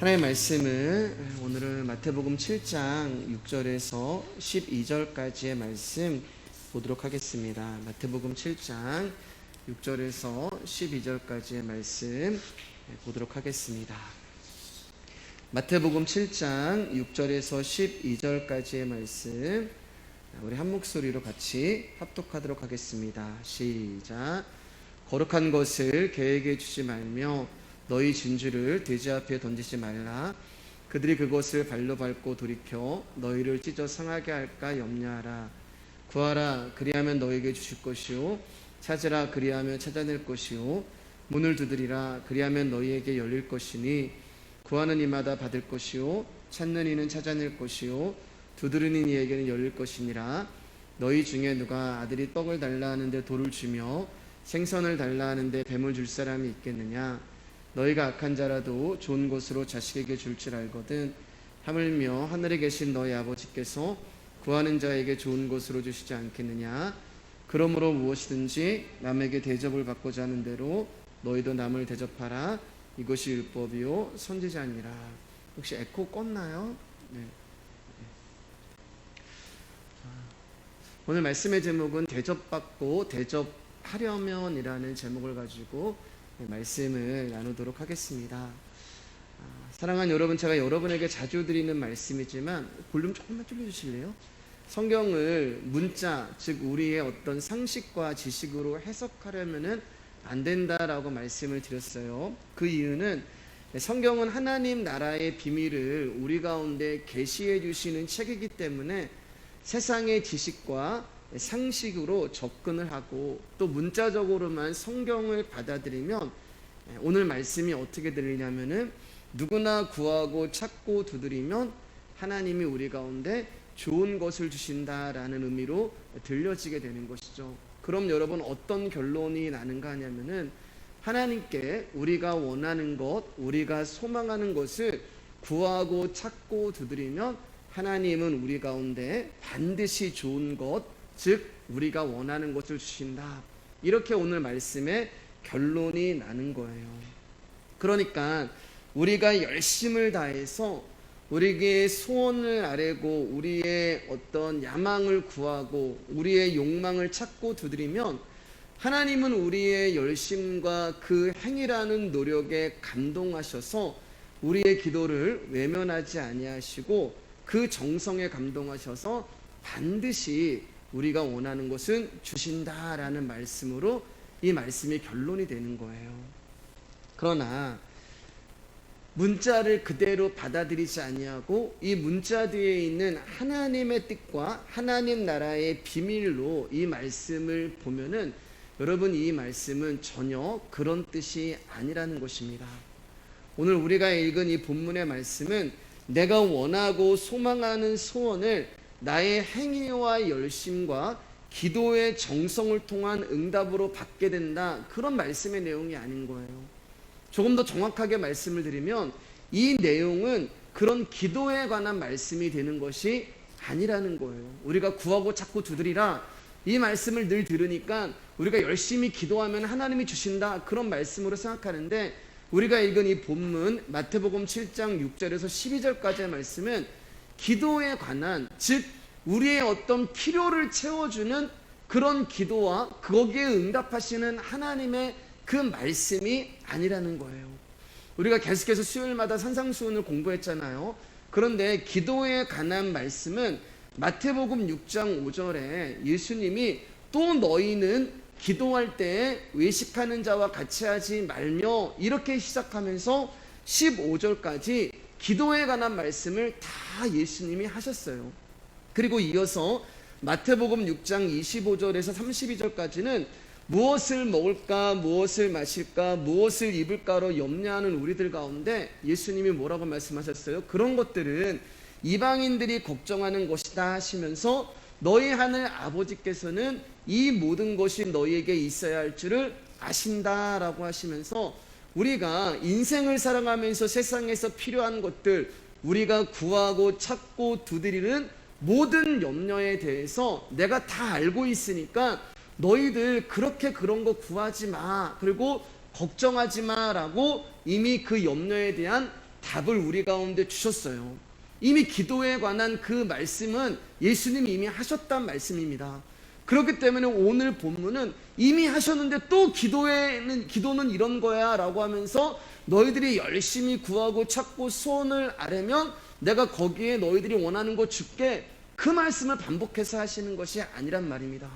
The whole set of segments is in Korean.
하나님의 말씀은 오늘은 마태복음 7장 6절에서 12절까지의 말씀 보도록 하겠습니다. 마태복음 7장 6절에서 12절까지의 말씀 보도록 하겠습니다. 마태복음 7장 6절에서 12절까지의 말씀 우리 한 목소리로 같이 합독하도록 하겠습니다. 시작. 거룩한 것을 계획해 주지 말며 너희 진주를 돼지 앞에 던지지 말라. 그들이 그것을 발로 밟고 돌이켜 너희를 찢어 상하게 할까 염려하라. 구하라, 그리하면 너희에게 주실 것이요, 찾으라, 그리하면 찾아낼 것이요, 문을 두드리라, 그리하면 너희에게 열릴 것이니 구하는 이마다 받을 것이요, 찾는 이는 찾아낼 것이요, 두드리는 이에게는 열릴 것이니라. 너희 중에 누가 아들이 떡을 달라 하는데 돌을 주며 생선을 달라 하는데 뱀을 줄 사람이 있겠느냐? 너희가 악한 자라도 좋은 것으로 자식에게 줄 줄 알거든. 하물며 하늘에 계신 너희 아버지께서 구하는 자에게 좋은 것으로 주시지 않겠느냐? 그러므로 무엇이든지 남에게 대접을 받고자 하는 대로 너희도 남을 대접하라. 이것이 율법이요 선지자니라. 혹시 에코 껐나요? 네. 오늘 말씀의 제목은 대접받고 대접하려면이라는 제목을 가지고 말씀을 나누도록 하겠습니다. 사랑하는 여러분, 제가 여러분에게 자주 드리는 말씀이지만 볼륨 조금만 줄여주실래요? 성경을 문자, 즉 우리의 어떤 상식과 지식으로 해석하려면은 안 된다라고 말씀을 드렸어요. 그 이유는 성경은 하나님 나라의 비밀을 우리 가운데 계시해 주시는 책이기 때문에 세상의 지식과 상식으로 접근을 하고 또 문자적으로만 성경을 받아들이면 오늘 말씀이 어떻게 들리냐면은 누구나 구하고 찾고 두드리면 하나님이 우리 가운데 좋은 것을 주신다라는 의미로 들려지게 되는 것이죠. 그럼 여러분 어떤 결론이 나는가 하냐면은 하나님께 우리가 원하는 것, 우리가 소망하는 것을 구하고 찾고 두드리면 하나님은 우리 가운데 반드시 좋은 것, 즉 우리가 원하는 것을 주신다. 이렇게 오늘 말씀의 결론이 나는 거예요. 그러니까 우리가 열심을 다해서 우리에게 소원을 아뢰고 우리의 어떤 야망을 구하고 우리의 욕망을 찾고 두드리면 하나님은 우리의 열심과 그 행위라는 노력에 감동하셔서 우리의 기도를 외면하지 아니하시고 그 정성에 감동하셔서 반드시 우리가 원하는 것은 주신다라는 말씀으로 이 말씀이 결론이 되는 거예요. 그러나 문자를 그대로 받아들이지 아니하고 이 문자 뒤에 있는 하나님의 뜻과 하나님 나라의 비밀로 이 말씀을 보면은 여러분, 이 말씀은 전혀 그런 뜻이 아니라는 것입니다. 오늘 우리가 읽은 이 본문의 말씀은 내가 원하고 소망하는 소원을 나의 행위와 열심과 기도의 정성을 통한 응답으로 받게 된다, 그런 말씀의 내용이 아닌 거예요. 조금 더 정확하게 말씀을 드리면 이 내용은 그런 기도에 관한 말씀이 되는 것이 아니라는 거예요. 우리가 구하고 찾고 두드리라, 이 말씀을 늘 들으니까 우리가 열심히 기도하면 하나님이 주신다, 그런 말씀으로 생각하는데 우리가 읽은 이 본문 마태복음 7장 6절에서 12절까지의 말씀은 기도에 관한, 즉 우리의 어떤 필요를 채워주는 그런 기도와 거기에 응답하시는 하나님의 그 말씀이 아니라는 거예요. 우리가 계속해서 수요일마다 산상수훈을 공부했잖아요. 그런데 기도에 관한 말씀은 마태복음 6장 5절에 예수님이 또 너희는 기도할 때에 외식하는 자와 같이 하지 말며 이렇게 시작하면서 15절까지 기도에 관한 말씀을 다 예수님이 하셨어요. 그리고 이어서 마태복음 6장 25절에서 32절까지는 무엇을 먹을까, 무엇을 마실까, 무엇을 입을까로 염려하는 우리들 가운데 예수님이 뭐라고 말씀하셨어요? 그런 것들은 이방인들이 걱정하는 것이다 하시면서 너희 하늘 아버지께서는 이 모든 것이 너희에게 있어야 할 줄을 아신다라고 하시면서 우리가 인생을 살아가면서 세상에서 필요한 것들, 우리가 구하고 찾고 두드리는 모든 염려에 대해서 내가 다 알고 있으니까 너희들 그렇게 그런 거 구하지 마, 그리고 걱정하지 마라고 이미 그 염려에 대한 답을 우리 가운데 주셨어요. 이미 기도에 관한 그 말씀은 예수님이 이미 하셨단 말씀입니다. 그렇기 때문에 오늘 본문은 이미 하셨는데 또 기도는 이런 거야 라고 하면서 너희들이 열심히 구하고 찾고 소원을 아뢰면 내가 거기에 너희들이 원하는 거 줄게, 그 말씀을 반복해서 하시는 것이 아니란 말입니다.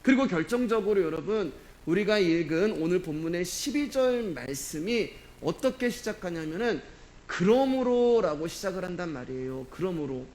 그리고 결정적으로 여러분, 우리가 읽은 오늘 본문의 12절 말씀이 어떻게 시작하냐면은 그러므로 라고 시작을 한단 말이에요. 그러므로.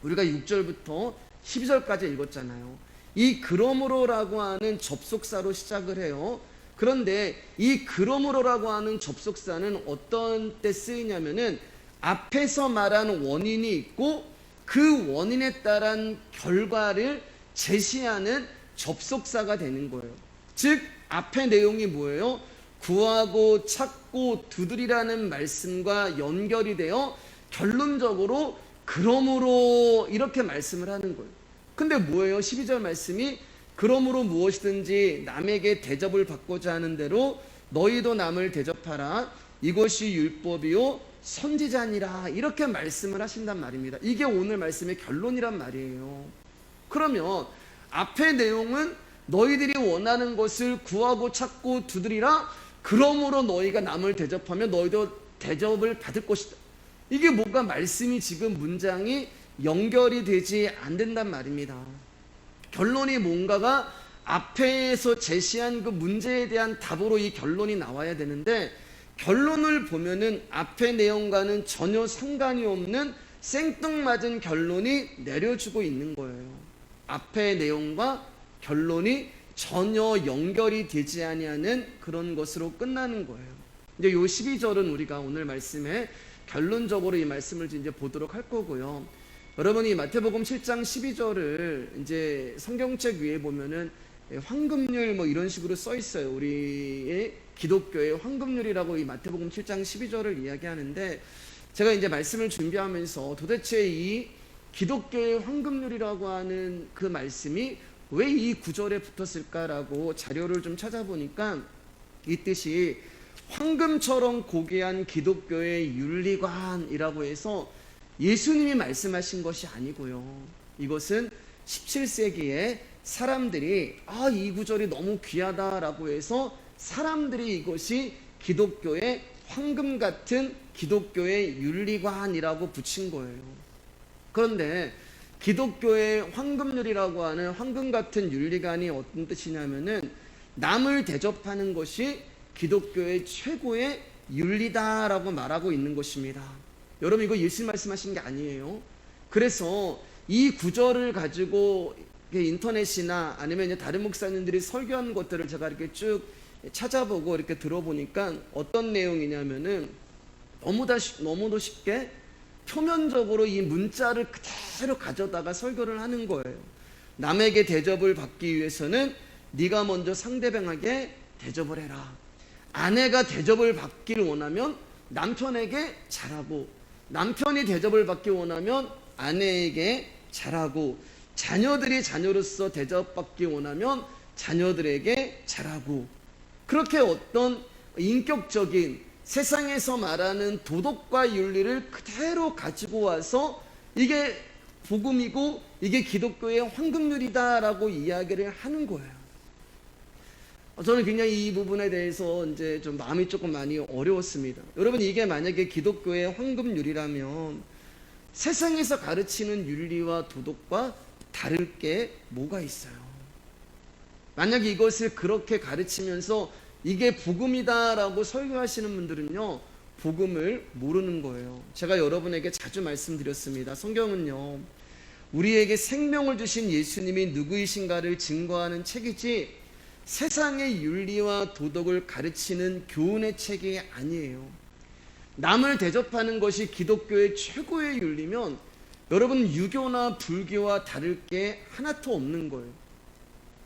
우리가 6절부터 12절까지 읽었잖아요. 이 그러므로라고 하는 접속사로 시작을 해요. 그런데 이 그러므로라고 하는 접속사는 어떤 때 쓰이냐면은 앞에서 말한 원인이 있고 그 원인에 따른 결과를 제시하는 접속사가 되는 거예요. 즉 앞의 내용이 뭐예요? 구하고 찾고 두드리라는 말씀과 연결이 되어 결론적으로 그러므로 이렇게 말씀을 하는 거예요. 근데 뭐예요? 12절 말씀이 그러므로 무엇이든지 남에게 대접을 받고자 하는 대로 너희도 남을 대접하라. 이것이 율법이요 선지자니라. 이렇게 말씀을 하신단 말입니다. 이게 오늘 말씀의 결론이란 말이에요. 그러면 앞의 내용은 너희들이 원하는 것을 구하고 찾고 두드리라. 그러므로 너희가 남을 대접하면 너희도 대접을 받을 것이다. 이게 뭔가 말씀이 지금 문장이 연결이 되지 않는단 말입니다. 결론이 뭔가가 앞에서 제시한 그 문제에 대한 답으로 이 결론이 나와야 되는데, 결론을 보면은 앞의 내용과는 전혀 상관이 없는 생뚱맞은 결론이 내려주고 있는 거예요. 앞의 내용과 결론이 전혀 연결이 되지 아니하는 그런 것으로 끝나는 거예요. 이제 요 12절은 우리가 오늘 말씀에 결론적으로 이 말씀을 이제 보도록 할 거고요. 여러분이 마태복음 7장 12절을 이제 성경책 위에 보면은 황금률 뭐 이런 식으로 써 있어요. 우리의 기독교의 황금률이라고 이 마태복음 7장 12절을 이야기하는데, 제가 이제 말씀을 준비하면서 도대체 이 기독교의 황금률이라고 하는 그 말씀이 왜 이 구절에 붙었을까라고 자료를 좀 찾아보니까 이 뜻이 황금처럼 고귀한 기독교의 윤리관이라고 해서 예수님이 말씀하신 것이 아니고요. 이것은 17세기에 사람들이 이 구절이 너무 귀하다라고 해서 사람들이 이것이 기독교의 황금 같은 기독교의 윤리관이라고 붙인 거예요. 그런데 기독교의 황금률이라고 하는 황금 같은 윤리관이 어떤 뜻이냐면은 남을 대접하는 것이 기독교의 최고의 윤리다라고 말하고 있는 것입니다. 여러분, 이거 예수님 말씀하신 게 아니에요. 그래서 이 구절을 가지고 인터넷이나 아니면 이제 다른 목사님들이 설교한 것들을 제가 이렇게 쭉 찾아보고 이렇게 들어보니까 어떤 내용이냐면은 너무도 쉽게 표면적으로 이 문자를 그대로 가져다가 설교를 하는 거예요. 남에게 대접을 받기 위해서는 네가 먼저 상대방에게 대접을 해라. 아내가 대접을 받기를 원하면 남편에게 잘하고, 남편이 대접을 받기 원하면 아내에게 잘하고, 자녀들이 자녀로서 대접받기 원하면 자녀들에게 잘하고, 그렇게 어떤 인격적인 세상에서 말하는 도덕과 윤리를 그대로 가지고 와서 이게 복음이고 이게 기독교의 황금률이다라고 이야기를 하는 거예요. 저는 굉장히 이 부분에 대해서 이제 좀 마음이 조금 많이 어려웠습니다. 여러분, 이게 만약에 기독교의 황금률이라면 세상에서 가르치는 윤리와 도덕과 다를 게 뭐가 있어요? 만약에 이것을 그렇게 가르치면서 이게 복음이다라고 설교하시는 분들은요, 복음을 모르는 거예요. 제가 여러분에게 자주 말씀드렸습니다. 성경은요, 우리에게 생명을 주신 예수님이 누구이신가를 증거하는 책이지 세상의 윤리와 도덕을 가르치는 교훈의 책이 아니에요. 남을 대접하는 것이 기독교의 최고의 윤리면 여러분, 유교나 불교와 다를 게 하나도 없는 거예요.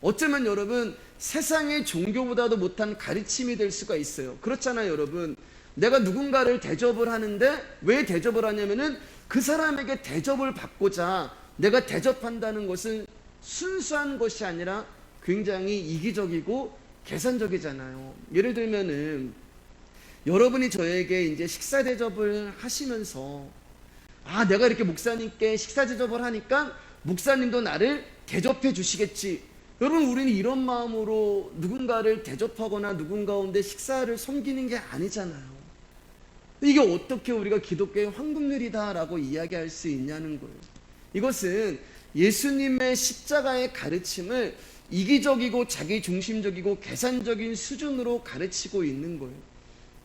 어쩌면 여러분, 세상의 종교보다도 못한 가르침이 될 수가 있어요. 그렇잖아요, 여러분. 내가 누군가를 대접을 하는데 왜 대접을 하냐면은 그 사람에게 대접을 받고자 내가 대접한다는 것은 순수한 것이 아니라 굉장히 이기적이고 계산적이잖아요. 예를 들면은 여러분이 저에게 이제 식사 대접을 하시면서 내가 이렇게 목사님께 식사 대접을 하니까 목사님도 나를 대접해 주시겠지. 여러분, 우리는 이런 마음으로 누군가를 대접하거나 누군가 가운데 식사를 섬기는 게 아니잖아요. 이게 어떻게 우리가 기독교의 황금률이다라고 이야기할 수 있냐는 거예요. 이것은 예수님의 십자가의 가르침을 이기적이고 자기중심적이고 계산적인 수준으로 가르치고 있는 거예요.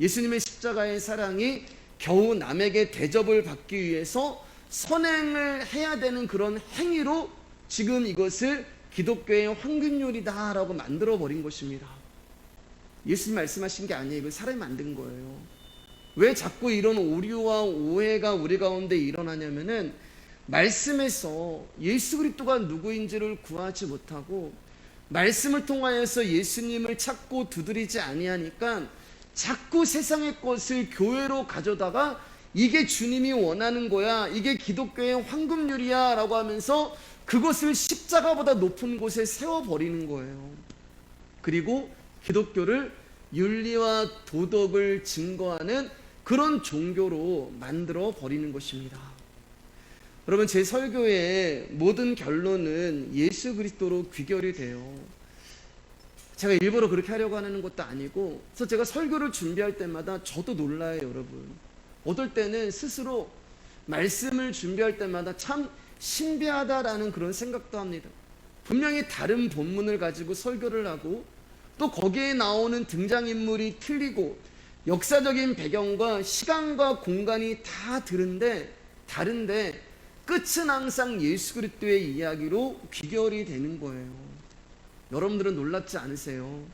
예수님의 십자가의 사랑이 겨우 남에게 대접을 받기 위해서 선행을 해야 되는 그런 행위로 지금 이것을 기독교의 황금률이다라고 만들어버린 것입니다. 예수님 말씀하신 게 아니에요. 이건 사람이 만든 거예요. 왜 자꾸 이런 오류와 오해가 우리 가운데 일어나냐면은 말씀에서 예수 그리스도가 누구인지를 구하지 못하고 말씀을 통하여서 예수님을 찾고 두드리지 아니하니까 자꾸 세상의 것을 교회로 가져다가 이게 주님이 원하는 거야, 이게 기독교의 황금률이야 라고 하면서 그것을 십자가보다 높은 곳에 세워버리는 거예요. 그리고 기독교를 윤리와 도덕을 증거하는 그런 종교로 만들어 버리는 것입니다. 여러분, 제 설교의 모든 결론은 예수 그리스도로 귀결이 돼요. 제가 일부러 그렇게 하려고 하는 것도 아니고, 그래서 제가 설교를 준비할 때마다 저도 놀라요, 여러분. 어떨 때는 스스로 말씀을 준비할 때마다 참 신비하다라는 그런 생각도 합니다. 분명히 다른 본문을 가지고 설교를 하고 또 거기에 나오는 등장인물이 틀리고 역사적인 배경과 시간과 공간이 다 다른데 끝은 항상 예수 그리스도의 이야기로 귀결이 되는 거예요. 여러분들은 놀랍지 않으세요?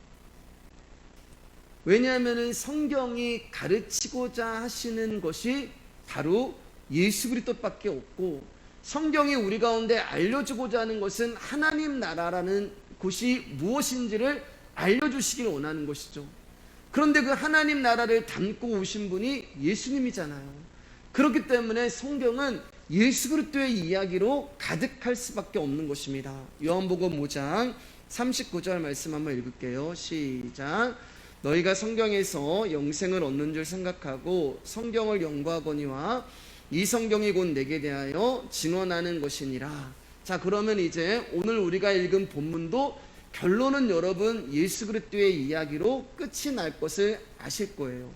왜냐하면 성경이 가르치고자 하시는 것이 바로 예수 그리스도밖에 없고, 성경이 우리 가운데 알려주고자 하는 것은 하나님 나라라는 곳이 무엇인지를 알려주시길 원하는 것이죠. 그런데 그 하나님 나라를 담고 오신 분이 예수님이잖아요. 그렇기 때문에 성경은 예수 그리스도의 이야기로 가득할 수밖에 없는 것입니다. 요한복음 5장 39절 말씀 한번 읽을게요. 시작. 너희가 성경에서 영생을 얻는 줄 생각하고 성경을 연구하거니와 이 성경이 곧 내게 대하여 증언하는 것이니라. 자, 그러면 이제 오늘 우리가 읽은 본문도 결론은 여러분 예수 그리스도의 이야기로 끝이 날 것을 아실 거예요.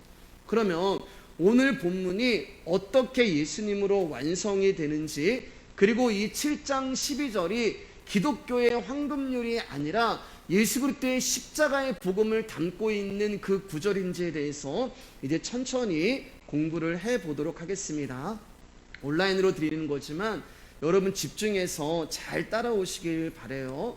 그러면 오늘 본문이 어떻게 예수님으로 완성이 되는지, 그리고 이 7장 12절이 기독교의 황금률이 아니라 예수 그리스도의 십자가의 복음을 담고 있는 그 구절인지에 대해서 이제 천천히 공부를 해보도록 하겠습니다. 온라인으로 드리는 거지만 여러분 집중해서 잘 따라오시길 바라요.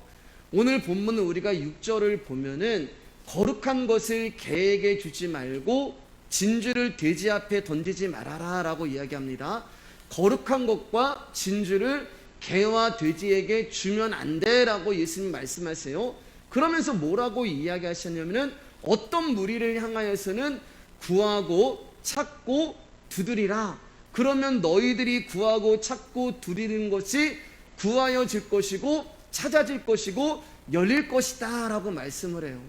오늘 본문은 우리가 6절을 보면은 거룩한 것을 개에게 주지 말고 진주를 돼지 앞에 던지지 말아라 라고 이야기합니다. 거룩한 것과 진주를 개와 돼지에게 주면 안 돼 라고 예수님 말씀하세요. 그러면서 뭐라고 이야기하셨냐면은 어떤 무리를 향하여서는 구하고 찾고 두드리라. 그러면 너희들이 구하고 찾고 두드리는 것이 구하여질 것이고 찾아질 것이고 열릴 것이다 라고 말씀을 해요.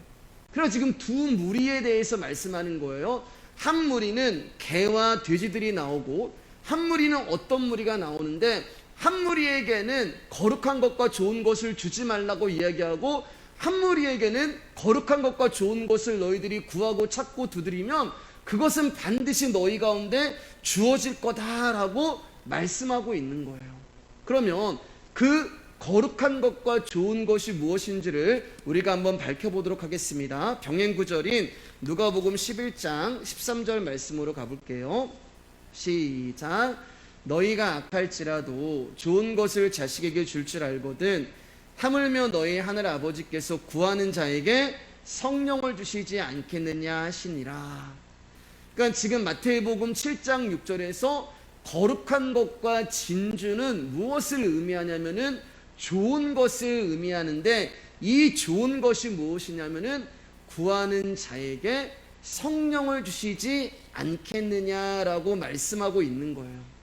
그래서 지금 두 무리에 대해서 말씀하는 거예요. 한 무리는 개와 돼지들이 나오고 한 무리는 어떤 무리가 나오는데, 한 무리에게는 거룩한 것과 좋은 것을 주지 말라고 이야기하고 한 무리에게는 거룩한 것과 좋은 것을 너희들이 구하고 찾고 두드리면 그것은 반드시 너희 가운데 주어질 거다라고 말씀하고 있는 거예요. 그러면 그 거룩한 것과 좋은 것이 무엇인지를 우리가 한번 밝혀보도록 하겠습니다. 병행 구절인 누가복음 11장 13절 말씀으로 가볼게요. 시작. 너희가 악할지라도 좋은 것을 자식에게 줄 줄 알거든 하물며 너희 하늘 아버지께서 구하는 자에게 성령을 주시지 않겠느냐 하시니라. 그러니까 지금 마태복음 7장 6절에서 거룩한 것과 진주는 무엇을 의미하냐면은 좋은 것을 의미하는데, 이 좋은 것이 무엇이냐면은 구하는 자에게 성령을 주시지 않겠느냐라고 말씀하고 있는 거예요.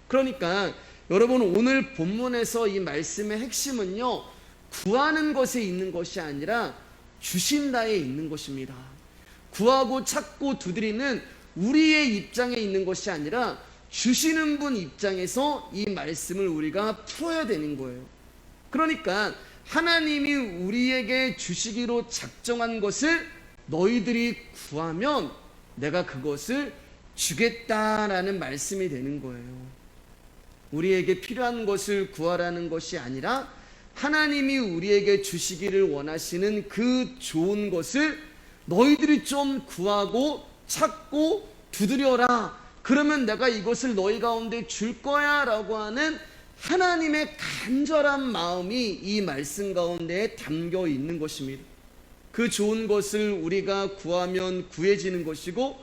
그러니까 여러분 오늘 본문에서 이 말씀의 핵심은요, 구하는 것에 있는 것이 아니라 주신다에 있는 것입니다. 구하고 찾고 두드리는 우리의 입장에 있는 것이 아니라 주시는 분 입장에서 이 말씀을 우리가 풀어야 되는 거예요. 그러니까 하나님이 우리에게 주시기로 작정한 것을 너희들이 구하면 내가 그것을 주겠다라는 말씀이 되는 거예요. 우리에게 필요한 것을 구하라는 것이 아니라 하나님이 우리에게 주시기를 원하시는 그 좋은 것을 너희들이 좀 구하고 찾고 두드려라. 그러면 내가 이것을 너희 가운데 줄 거야 라고 하는 하나님의 간절한 마음이 이 말씀 가운데 담겨 있는 것입니다. 그 좋은 것을 우리가 구하면 구해지는 것이고,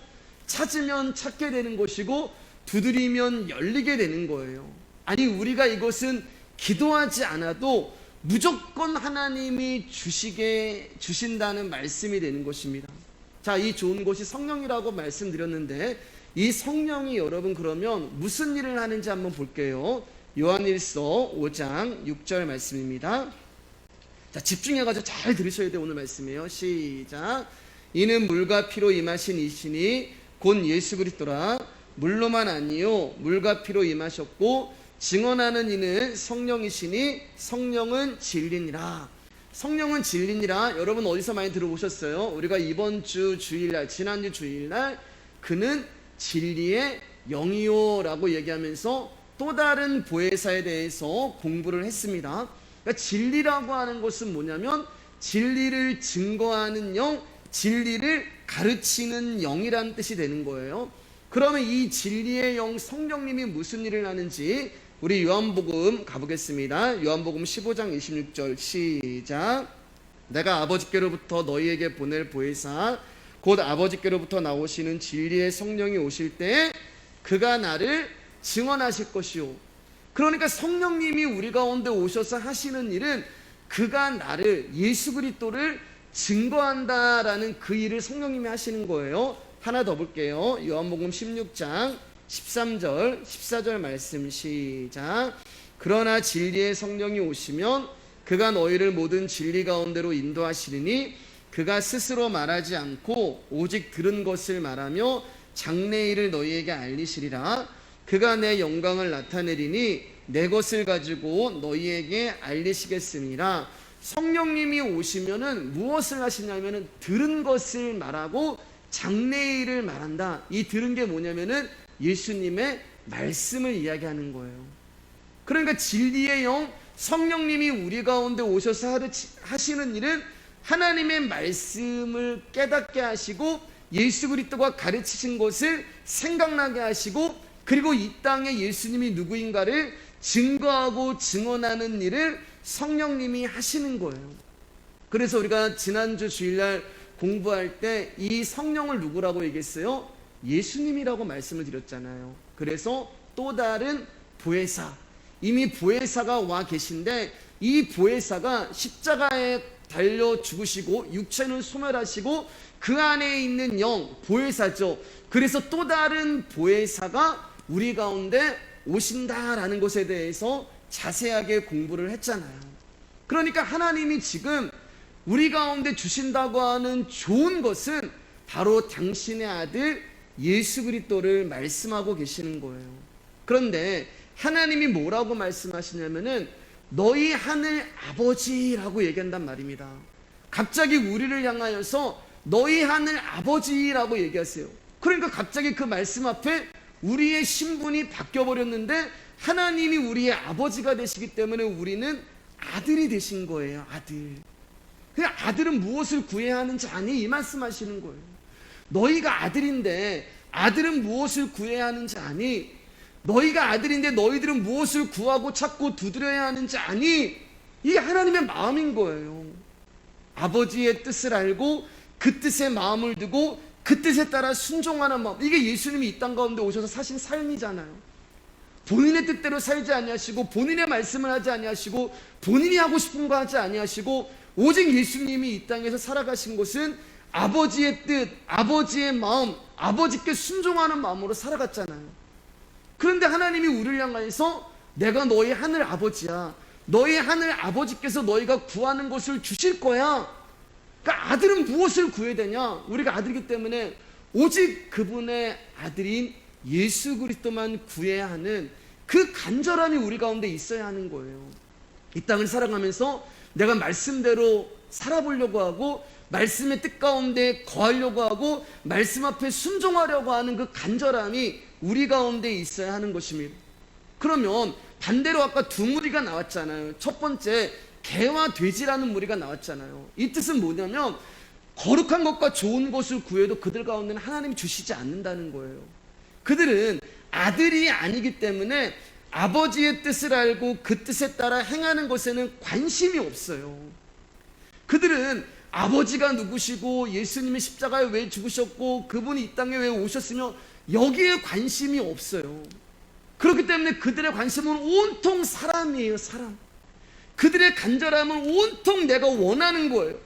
찾으면 찾게 되는 것이고, 두드리면 열리게 되는 거예요. 아니, 우리가 이것은 기도하지 않아도 무조건 하나님이 주신다는 말씀이 되는 것입니다. 자, 이 좋은 것이 성령이라고 말씀드렸는데, 이 성령이 여러분 그러면 무슨 일을 하는지 한번 볼게요. 요한일서 5장 6절 말씀입니다. 자, 집중해가지고 잘 들으셔야 돼요. 오늘 말씀이에요. 시작. 이는 물과 피로 임하신 이시니 곧 예수 그리스도라. 물로만 아니요 물과 피로 임하셨고 증언하는 이는 성령이시니 성령은 진리니라. 성령은 진리니라. 여러분 어디서 많이 들어보셨어요? 우리가 이번 주 주일날, 지난주 주일날 그는 진리의 영이요 라고 얘기하면서 또 다른 보혜사에 대해서 공부를 했습니다. 그러니까 진리라고 하는 것은 뭐냐면 진리를 증거하는 영, 진리를 가르치는 영이라는 뜻이 되는 거예요. 그러면 이 진리의 영 성령님이 무슨 일을 하는지 우리 요한복음 가보겠습니다. 요한복음 15장 26절 시작. 내가 아버지께로부터 너희에게 보낼 보혜사 곧 아버지께로부터 나오시는 진리의 성령이 오실 때 그가 나를 증언하실 것이요. 그러니까 성령님이 우리 가운데 오셔서 하시는 일은 그가 나를, 예수 그리스도를 증거한다라는 그 일을 성령님이 하시는 거예요. 하나 더 볼게요. 요한복음 16장 13절 14절 말씀 시작. 그러나 진리의 성령이 오시면 그가 너희를 모든 진리 가운데로 인도하시리니 그가 스스로 말하지 않고 오직 들은 것을 말하며 장래일을 너희에게 알리시리라. 그가 내 영광을 나타내리니 내 것을 가지고 너희에게 알리시겠습니다. 성령님이 오시면은 무엇을 하시냐면은 들은 것을 말하고 장래일을 말한다. 이 들은 게 뭐냐면은 예수님의 말씀을 이야기하는 거예요. 그러니까 진리의 영 성령님이 우리 가운데 오셔서 하시는 일은 하나님의 말씀을 깨닫게 하시고 예수 그리스도가 가르치신 것을 생각나게 하시고, 그리고 이 땅에 예수님이 누구인가를 증거하고 증언하는 일을 성령님이 하시는 거예요. 그래서 우리가 지난주 주일날 공부할 때 이 성령을 누구라고 얘기했어요? 예수님이라고 말씀을 드렸잖아요. 그래서 또 다른 보혜사, 이미 보혜사가 와 계신데 이 보혜사가 십자가에 달려 죽으시고 육체는 소멸하시고 그 안에 있는 영, 보혜사죠. 그래서 또 다른 보혜사가 우리 가운데 오신다라는 것에 대해서 자세하게 공부를 했잖아요. 그러니까 하나님이 지금 우리 가운데 주신다고 하는 좋은 것은 바로 당신의 아들 예수 그리스도를 말씀하고 계시는 거예요. 그런데 하나님이 뭐라고 말씀하시냐면은 너희 하늘 아버지라고 얘기한단 말입니다. 갑자기 우리를 향하여서 너희 하늘 아버지라고 얘기하세요. 그러니까 갑자기 그 말씀 앞에 우리의 신분이 바뀌어버렸는데 하나님이 우리의 아버지가 되시기 때문에 우리는 아들이 되신 거예요. 아들. 그냥 아들은 무엇을 구해야 하는지 아니? 이 말씀하시는 거예요. 너희가 아들인데 아들은 무엇을 구해야 하는지 아니? 너희가 아들인데 너희들은 무엇을 구하고 찾고 두드려야 하는지 아니? 이게 하나님의 마음인 거예요. 아버지의 뜻을 알고 그 뜻에 마음을 두고 그 뜻에 따라 순종하는 마음, 이게 예수님이 이 땅 가운데 오셔서 사신 삶이잖아요. 본인의 뜻대로 살지 아니하시고 본인의 말씀을 하지 아니하시고 본인이 하고 싶은 거 하지 아니하시고 오직 예수님이 이 땅에서 살아가신 것은 아버지의 뜻, 아버지의 마음, 아버지께 순종하는 마음으로 살아갔잖아요. 그런데 하나님이 우리를 향해서 내가 너희 하늘 아버지야. 너희 하늘 아버지께서 너희가 구하는 것을 주실 거야. 그러니까 아들은 무엇을 구해야 되냐? 우리가 아들이기 때문에 오직 그분의 아들인 예수 그리스도만 구해야 하는 그 간절함이 우리 가운데 있어야 하는 거예요. 이 땅을 살아가면서 내가 말씀대로 살아보려고 하고 말씀의 뜻 가운데 거하려고 하고 말씀 앞에 순종하려고 하는 그 간절함이 우리 가운데 있어야 하는 것입니다. 그러면 반대로 아까 두 무리가 나왔잖아요. 첫 번째 개와 돼지라는 무리가 나왔잖아요. 이 뜻은 뭐냐면 거룩한 것과 좋은 것을 구해도 그들 가운데는 하나님이 주시지 않는다는 거예요. 그들은 아들이 아니기 때문에 아버지의 뜻을 알고 그 뜻에 따라 행하는 것에는 관심이 없어요. 그들은 아버지가 누구시고 예수님이 십자가에 왜 죽으셨고 그분이 이 땅에 왜 오셨으며 여기에 관심이 없어요. 그렇기 때문에 그들의 관심은 온통 사람이에요. 사람. 그들의 간절함은 온통 내가 원하는 거예요.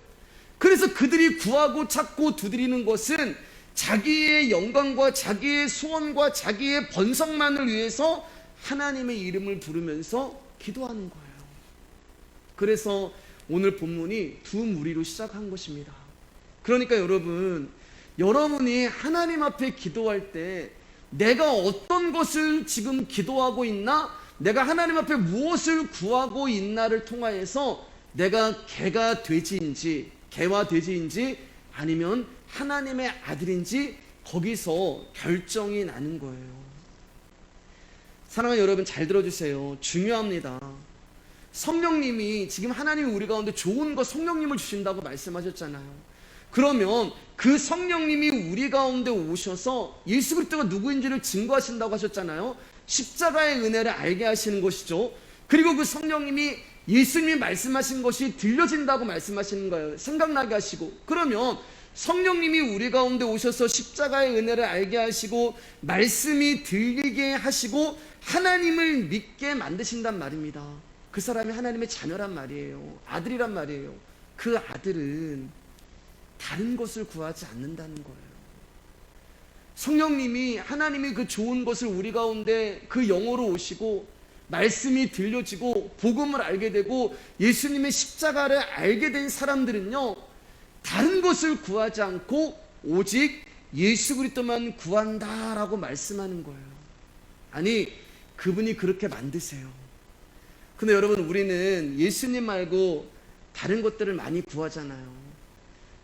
그래서 그들이 구하고 찾고 두드리는 것은 자기의 영광과 자기의 소원과 자기의 번성만을 위해서 하나님의 이름을 부르면서 기도하는 거예요. 그래서 오늘 본문이 두 무리로 시작한 것입니다. 그러니까 여러분이 하나님 앞에 기도할 때 내가 어떤 것을 지금 기도하고 있나, 내가 하나님 앞에 무엇을 구하고 있나를 통하여서 내가 개와 돼지인지 아니면 하나님의 아들인지 거기서 결정이 나는 거예요. 사랑하는 여러분, 잘 들어주세요. 중요합니다. 성령님이 지금 하나님이 우리 가운데 좋은 거 성령님을 주신다고 말씀하셨잖아요. 그러면 그 성령님이 우리 가운데 오셔서 예수 그리스도가 누구인지를 증거하신다고 하셨잖아요. 십자가의 은혜를 알게 하시는 것이죠. 그리고 그 성령님이 예수님이 말씀하신 것이 들려진다고 말씀하시는 거예요. 생각나게 하시고. 그러면 성령님이 우리 가운데 오셔서 십자가의 은혜를 알게 하시고 말씀이 들리게 하시고 하나님을 믿게 만드신단 말입니다. 그 사람이 하나님의 자녀란 말이에요. 아들이란 말이에요. 그 아들은 다른 것을 구하지 않는다는 거예요. 성령님이 하나님이 그 좋은 것을 우리 가운데 그 영으로 오시고 말씀이 들려지고 복음을 알게 되고 예수님의 십자가를 알게 된 사람들은요, 다른 것을 구하지 않고 오직 예수 그리스도만 구한다라고 말씀하는 거예요. 아니, 그분이 그렇게 만드세요. 근데 여러분, 우리는 예수님 말고 다른 것들을 많이 구하잖아요.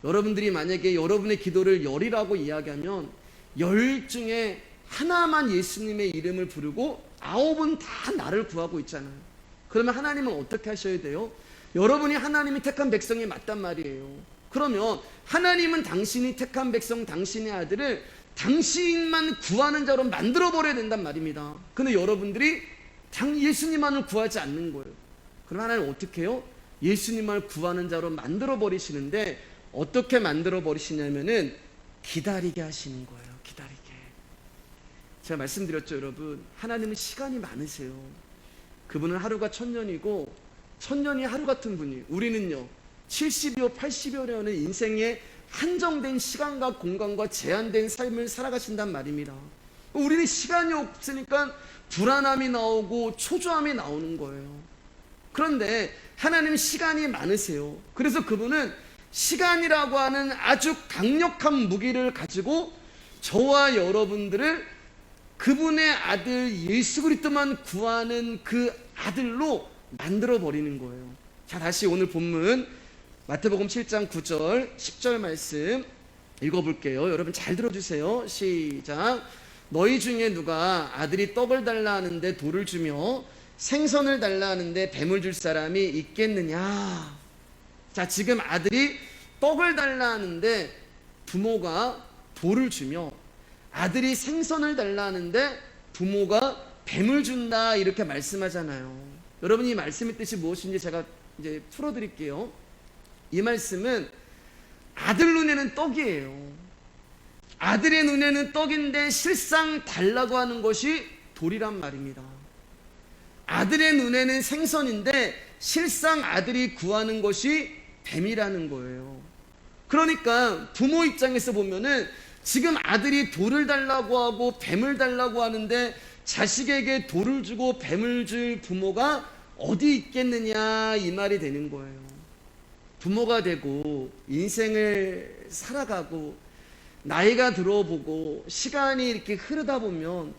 여러분들이 만약에 여러분의 기도를 열이라고 이야기하면 10 중에 하나만 예수님의 이름을 부르고 9은 다 나를 구하고 있잖아요. 그러면 하나님은 어떻게 하셔야 돼요? 여러분이 하나님이 택한 백성이 맞단 말이에요. 그러면 하나님은 당신이 택한 백성, 당신의 아들을 당신만 구하는 자로 만들어버려야 된단 말입니다. 근데 여러분들이 예수님만을 구하지 않는 거예요. 그럼 하나님 어떻게 해요? 예수님만 구하는 자로 만들어버리시는데 어떻게 만들어버리시냐면은 기다리게 하시는 거예요. 기다리게. 제가 말씀드렸죠, 여러분. 하나님은 시간이 많으세요. 그분은 하루가 1000년이고 1000년이 하루 같은 분이에요. 우리는요 70여 80여 년의 인생에 한정된 시간과 공간과 제한된 삶을 살아가신단 말입니다. 우리는 시간이 없으니까 불안함이 나오고 초조함이 나오는 거예요. 그런데 하나님은 시간이 많으세요. 그래서 그분은 시간이라고 하는 아주 강력한 무기를 가지고 저와 여러분들을 그분의 아들 예수 그리스도만 구하는 그 아들로 만들어 버리는 거예요. 자, 다시 오늘 본문 마태복음 7장 9절 10절 말씀 읽어볼게요. 여러분 잘 들어주세요. 시작. 너희 중에 누가 아들이 떡을 달라 하는데 돌을 주며 생선을 달라 하는데 뱀을 줄 사람이 있겠느냐. 자, 지금 아들이 떡을 달라 하는데 부모가 돌을 주며 아들이 생선을 달라 하는데 부모가 뱀을 준다 이렇게 말씀하잖아요. 여러분, 이 말씀의 뜻이 무엇인지 제가 이제 풀어드릴게요. 이 말씀은 아들 눈에는 떡이에요. 아들의 눈에는 떡인데 실상 달라고 하는 것이 돌이란 말입니다. 아들의 눈에는 생선인데 실상 아들이 구하는 것이 뱀이라는 거예요. 그러니까 부모 입장에서 보면은 지금 아들이 돌을 달라고 하고 뱀을 달라고 하는데 자식에게 돌을 주고 뱀을 줄 부모가 어디 있겠느냐 이 말이 되는 거예요. 부모가 되고 인생을 살아가고 나이가 들어보고 시간이 이렇게 흐르다 보면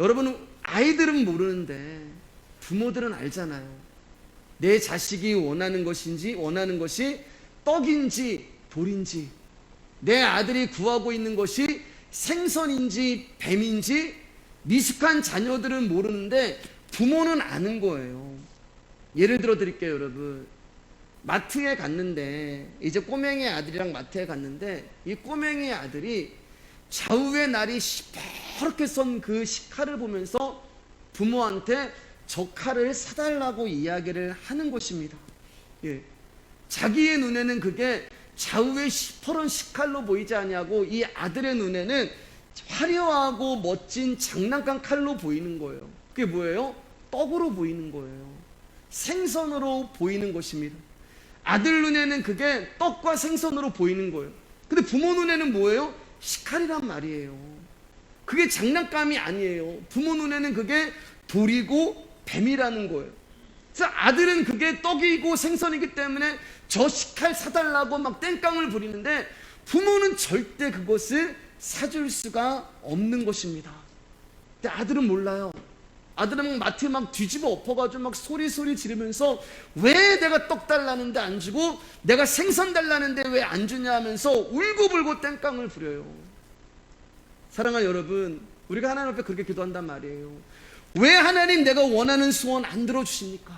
여러분, 아이들은 모르는데 부모들은 알잖아요. 내 자식이 원하는 것이 떡인지 돌인지, 내 아들이 구하고 있는 것이 생선인지 뱀인지 미숙한 자녀들은 모르는데 부모는 아는 거예요. 예를 들어 드릴게요, 여러분. 마트에 갔는데, 이제 꼬맹이 아들이랑 마트에 갔는데, 이 꼬맹이 아들이 좌우의 날이 시퍼렇게 선 그 식칼을 보면서 부모한테 저 칼을 사달라고 이야기를 하는 것입니다. 예. 자기의 눈에는 그게 좌우의 시퍼런 식칼로 보이지 않냐고, 이 아들의 눈에는 화려하고 멋진 장난감 칼로 보이는 거예요. 그게 뭐예요? 떡으로 보이는 거예요. 생선으로 보이는 것입니다. 아들 눈에는 그게 떡과 생선으로 보이는 거예요. 근데 부모 눈에는 뭐예요? 식칼이란 말이에요. 그게 장난감이 아니에요. 부모 눈에는 그게 돌이고 뱀이라는 거예요. 그래서 아들은 그게 떡이고 생선이기 때문에 저 식칼 사달라고 막 땡깡을 부리는데 부모는 절대 그것을 사줄 수가 없는 것입니다. 근데 아들은 몰라요. 아들은 마트 막 뒤집어 엎어가지고 막 소리 지르면서 왜 내가 떡 달라는데 안 주고 내가 생선 달라는데 왜 안 주냐 하면서 울고불고 땡깡을 부려요. 사랑하는 여러분, 우리가 하나님 앞에 그렇게 기도한단 말이에요. 왜 하나님 내가 원하는 소원 안 들어주십니까?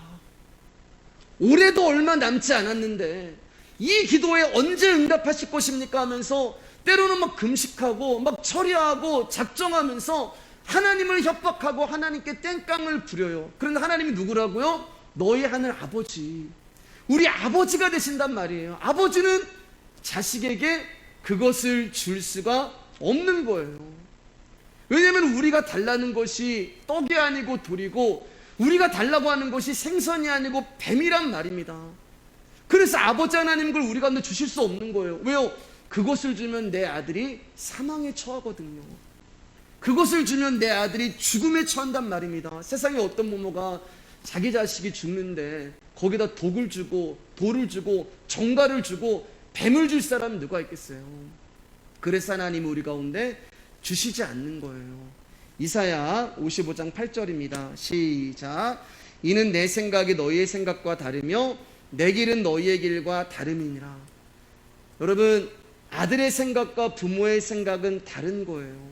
올해도 얼마 남지 않았는데 이 기도에 언제 응답하실 것입니까 하면서 때로는 막 금식하고 막 처리하고 작정하면서 하나님을 협박하고 하나님께 땡깡을 부려요. 그런데 하나님이 누구라고요? 너희 하늘 아버지, 우리 아버지가 되신단 말이에요. 아버지는 자식에게 그것을 줄 수가 없는 거예요. 왜냐하면 우리가 달라는 것이 떡이 아니고 돌이고 우리가 달라고 하는 것이 생선이 아니고 뱀이란 말입니다. 그래서 아버지 하나님 걸 우리 가운데 주실 수 없는 거예요. 왜요? 그것을 주면 내 아들이 사망에 처하거든요. 그것을 주면 내 아들이 죽음에 처한단 말입니다. 세상에 어떤 부모가 자기 자식이 죽는데 거기다 독을 주고 돌을 주고 정갈을 주고 뱀을 줄 사람이 누가 있겠어요? 그래서 하나님이 우리 가운데 주시지 않는 거예요. 이사야 55장 8절입니다. 시작. 이는 내 생각이 너희의 생각과 다르며 내 길은 너희의 길과 다름이니라. 여러분, 아들의 생각과 부모의 생각은 다른 거예요.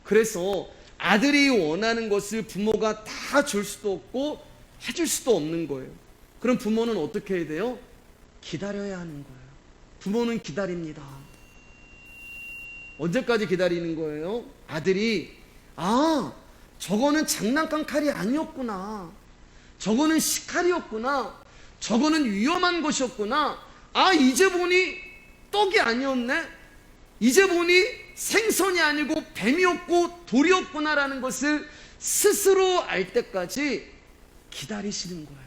그래서 아들이 원하는 것을 부모가 다 줄 수도 없고 해줄 수도 없는 거예요. 그럼 부모는 어떻게 해야 돼요? 기다려야 하는 거예요. 부모는 기다립니다. 언제까지 기다리는 거예요? 아들이 저거는 장난감 칼이 아니었구나, 저거는 식칼이었구나, 저거는 위험한 것이었구나, 이제 보니 떡이 아니었네, 이제 보니 생선이 아니고 뱀이었고 돌이었구나라는 것을 스스로 알 때까지 기다리시는 거예요.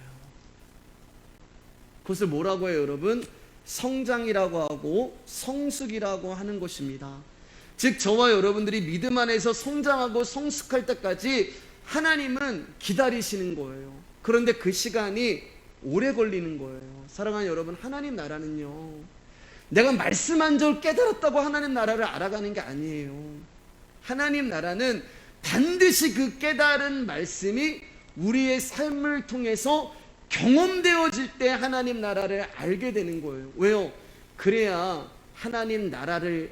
그것을 뭐라고 해요, 여러분? 성장이라고 하고 성숙이라고 하는 것입니다. 즉 저와 여러분들이 믿음 안에서 성장하고 성숙할 때까지 하나님은 기다리시는 거예요. 그런데 그 시간이 오래 걸리는 거예요. 사랑하는 여러분, 하나님 나라는요, 내가 말씀 한 절 깨달았다고 하나님 나라를 알아가는 게 아니에요. 하나님 나라는 반드시 그 깨달은 말씀이 우리의 삶을 통해서 경험되어질 때 하나님 나라를 알게 되는 거예요. 왜요? 그래야 하나님 나라를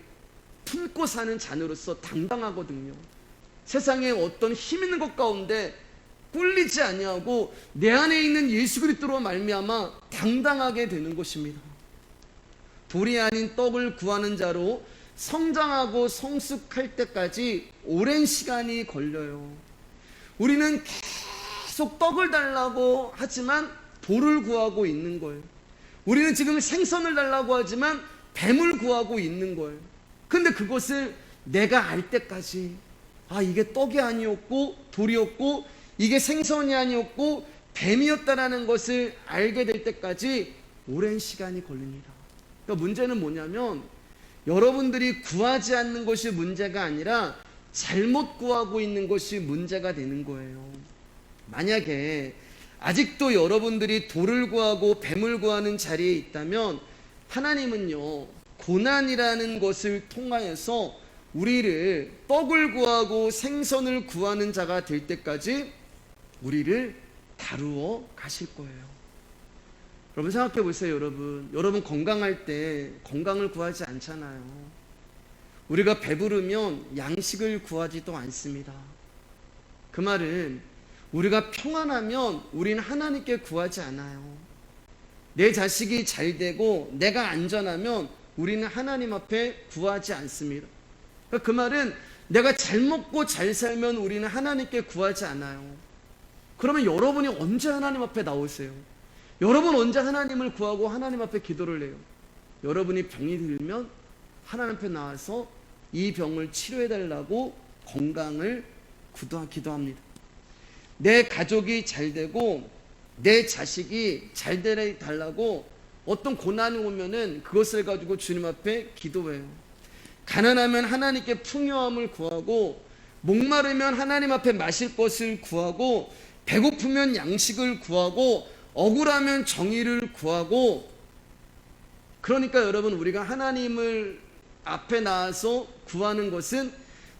품고 사는 자녀로서 당당하거든요. 세상에 어떤 힘 있는 것 가운데 꿀리지 아니하고 내 안에 있는 예수 그리스도로 말미암아 당당하게 되는 것입니다. 돌이 아닌 떡을 구하는 자로 성장하고 성숙할 때까지 오랜 시간이 걸려요. 우리는 계속 떡을 달라고 하지만 돌을 구하고 있는 거예요. 우리는 지금 생선을 달라고 하지만 뱀을 구하고 있는 거예요. 근데 그것을 내가 알 때까지, 이게 떡이 아니었고 돌이었고 이게 생선이 아니었고 뱀이었다라는 것을 알게 될 때까지 오랜 시간이 걸립니다. 그러니까 문제는 뭐냐면 여러분들이 구하지 않는 것이 문제가 아니라 잘못 구하고 있는 것이 문제가 되는 거예요. 만약에 아직도 여러분들이 돌을 구하고 뱀을 구하는 자리에 있다면 하나님은요, 고난이라는 것을 통하여서 우리를 떡을 구하고 생선을 구하는 자가 될 때까지 우리를 다루어 가실 거예요. 여러분 생각해 보세요. 여러분 건강할 때 건강을 구하지 않잖아요. 우리가 배부르면 양식을 구하지도 않습니다. 그 말은 우리가 평안하면 우리는 하나님께 구하지 않아요. 내 자식이 잘 되고 내가 안전하면 우리는 하나님 앞에 구하지 않습니다. 그 말은 내가 잘 먹고 잘 살면 우리는 하나님께 구하지 않아요. 그러면 여러분이 언제 하나님 앞에 나오세요? 여러분 언제 하나님을 구하고 하나님 앞에 기도를 해요? 여러분이 병이 들면 하나님 앞에 나와서 이 병을 치료해달라고 건강을 기도합니다. 내 가족이 잘 되고 내 자식이 잘 되달라고 어떤 고난이 오면은 그것을 가지고 주님 앞에 기도해요. 가난하면 하나님께 풍요함을 구하고, 목마르면 하나님 앞에 마실 것을 구하고, 배고프면 양식을 구하고, 억울하면 정의를 구하고. 그러니까 여러분, 우리가 하나님을 앞에 나와서 구하는 것은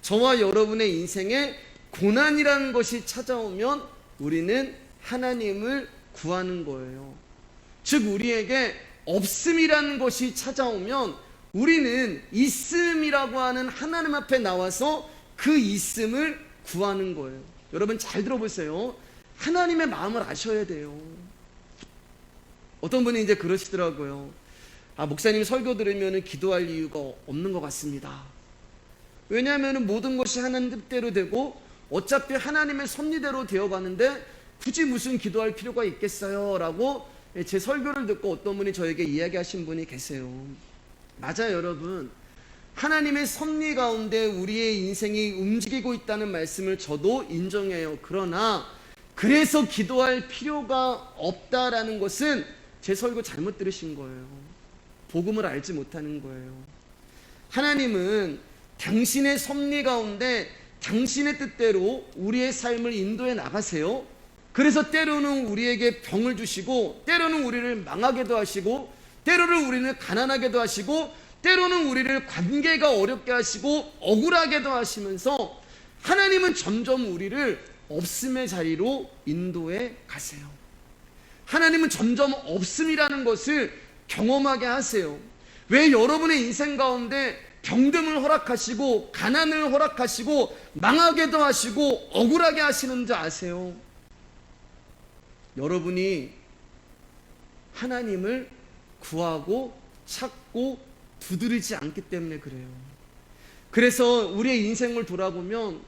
저와 여러분의 인생에 고난이라는 것이 찾아오면 우리는 하나님을 구하는 거예요. 즉 우리에게 없음이라는 것이 찾아오면 우리는 있음이라고 하는 하나님 앞에 나와서 그 있음을 구하는 거예요. 여러분 잘 들어보세요. 하나님의 마음을 아셔야 돼요. 어떤 분이 이제 그러시더라고요. 목사님 설교 들으면 기도할 이유가 없는 것 같습니다. 왜냐하면 모든 것이 하나님 뜻대로 되고 어차피 하나님의 섭리대로 되어가는데 굳이 무슨 기도할 필요가 있겠어요? 라고 제 설교를 듣고 어떤 분이 저에게 이야기하신 분이 계세요. 맞아요, 여러분. 하나님의 섭리 가운데 우리의 인생이 움직이고 있다는 말씀을 저도 인정해요. 그러나 그래서 기도할 필요가 없다라는 것은 제 설교 잘못 들으신 거예요. 복음을 알지 못하는 거예요. 하나님은 당신의 섭리 가운데 당신의 뜻대로 우리의 삶을 인도해 나가세요. 그래서 때로는 우리에게 병을 주시고, 때로는 우리를 망하게도 하시고, 때로는 우리를 가난하게도 하시고, 때로는 우리를 관계가 어렵게 하시고 억울하게도 하시면서 하나님은 점점 우리를 없음의 자리로 인도해 가세요. 하나님은 점점 없음이라는 것을 경험하게 하세요. 왜 여러분의 인생 가운데 병듦을 허락하시고 가난을 허락하시고 망하게도 하시고 억울하게 하시는지 아세요? 여러분이 하나님을 구하고 찾고 두드리지 않기 때문에 그래요. 그래서 우리의 인생을 돌아보면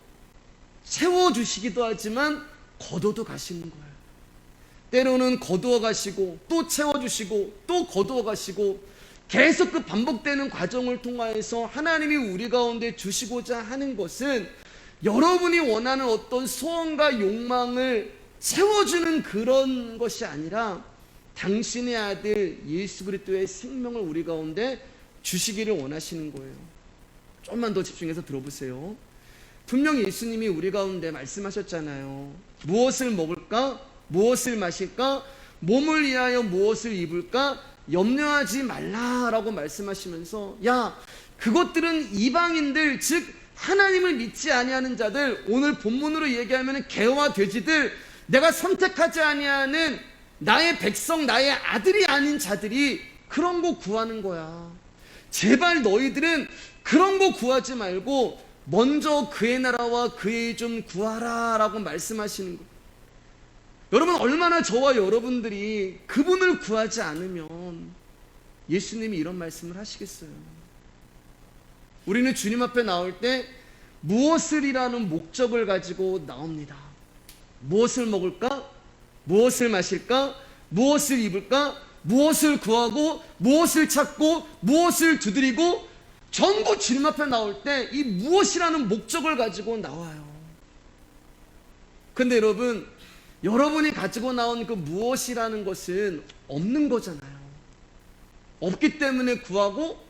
채워주시기도 하지만 거둬도 가시는 거예요. 때로는 거두어 가시고 또 채워주시고 또 거두어 가시고, 계속 그 반복되는 과정을 통하여서 하나님이 우리 가운데 주시고자 하는 것은 여러분이 원하는 어떤 소원과 욕망을 채워주는 그런 것이 아니라 당신의 아들 예수 그리스도의 생명을 우리 가운데 주시기를 원하시는 거예요. 조금만 더 집중해서 들어보세요. 분명히 예수님이 우리 가운데 말씀하셨잖아요. 무엇을 먹을까? 무엇을 마실까? 몸을 위하여 무엇을 입을까? 염려하지 말라라고 말씀하시면서, 야, 그것들은 이방인들, 즉 하나님을 믿지 아니하는 자들, 오늘 본문으로 얘기하면 개와 돼지들, 내가 선택하지 아니하는 나의 백성, 나의 아들이 아닌 자들이 그런 거 구하는 거야. 제발 너희들은 그런 거 구하지 말고 먼저 그의 나라와 그의 좀 구하라 라고 말씀하시는 거예요. 여러분, 얼마나 저와 여러분들이 그분을 구하지 않으면 예수님이 이런 말씀을 하시겠어요? 우리는 주님 앞에 나올 때 무엇을이라는 목적을 가지고 나옵니다. 무엇을 먹을까? 무엇을 마실까? 무엇을 입을까? 무엇을 구하고 무엇을 찾고 무엇을 두드리고, 전부 주님 앞에 나올 때 이 무엇이라는 목적을 가지고 나와요. 근데 여러분이 가지고 나온 그 무엇이라는 것은 없는 거잖아요. 없기 때문에 구하고,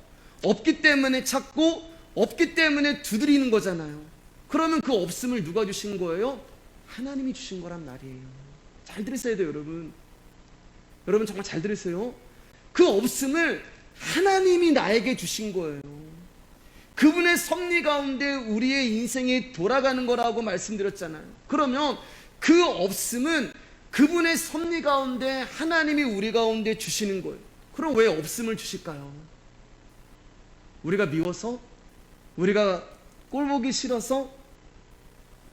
없기 때문에 찾고, 없기 때문에 두드리는 거잖아요. 그러면 그 없음을 누가 주신 거예요? 하나님이 주신 거란 말이에요. 잘 들으셔야 돼요, 여러분. 여러분 정말 잘 들으세요. 그 없음을 하나님이 나에게 주신 거예요. 그분의 섭리 가운데 우리의 인생이 돌아가는 거라고 말씀드렸잖아요. 그러면 그 없음은 그분의 섭리 가운데 하나님이 우리 가운데 주시는 거예요. 그럼 왜 없음을 주실까요? 우리가 미워서? 우리가 꼴보기 싫어서?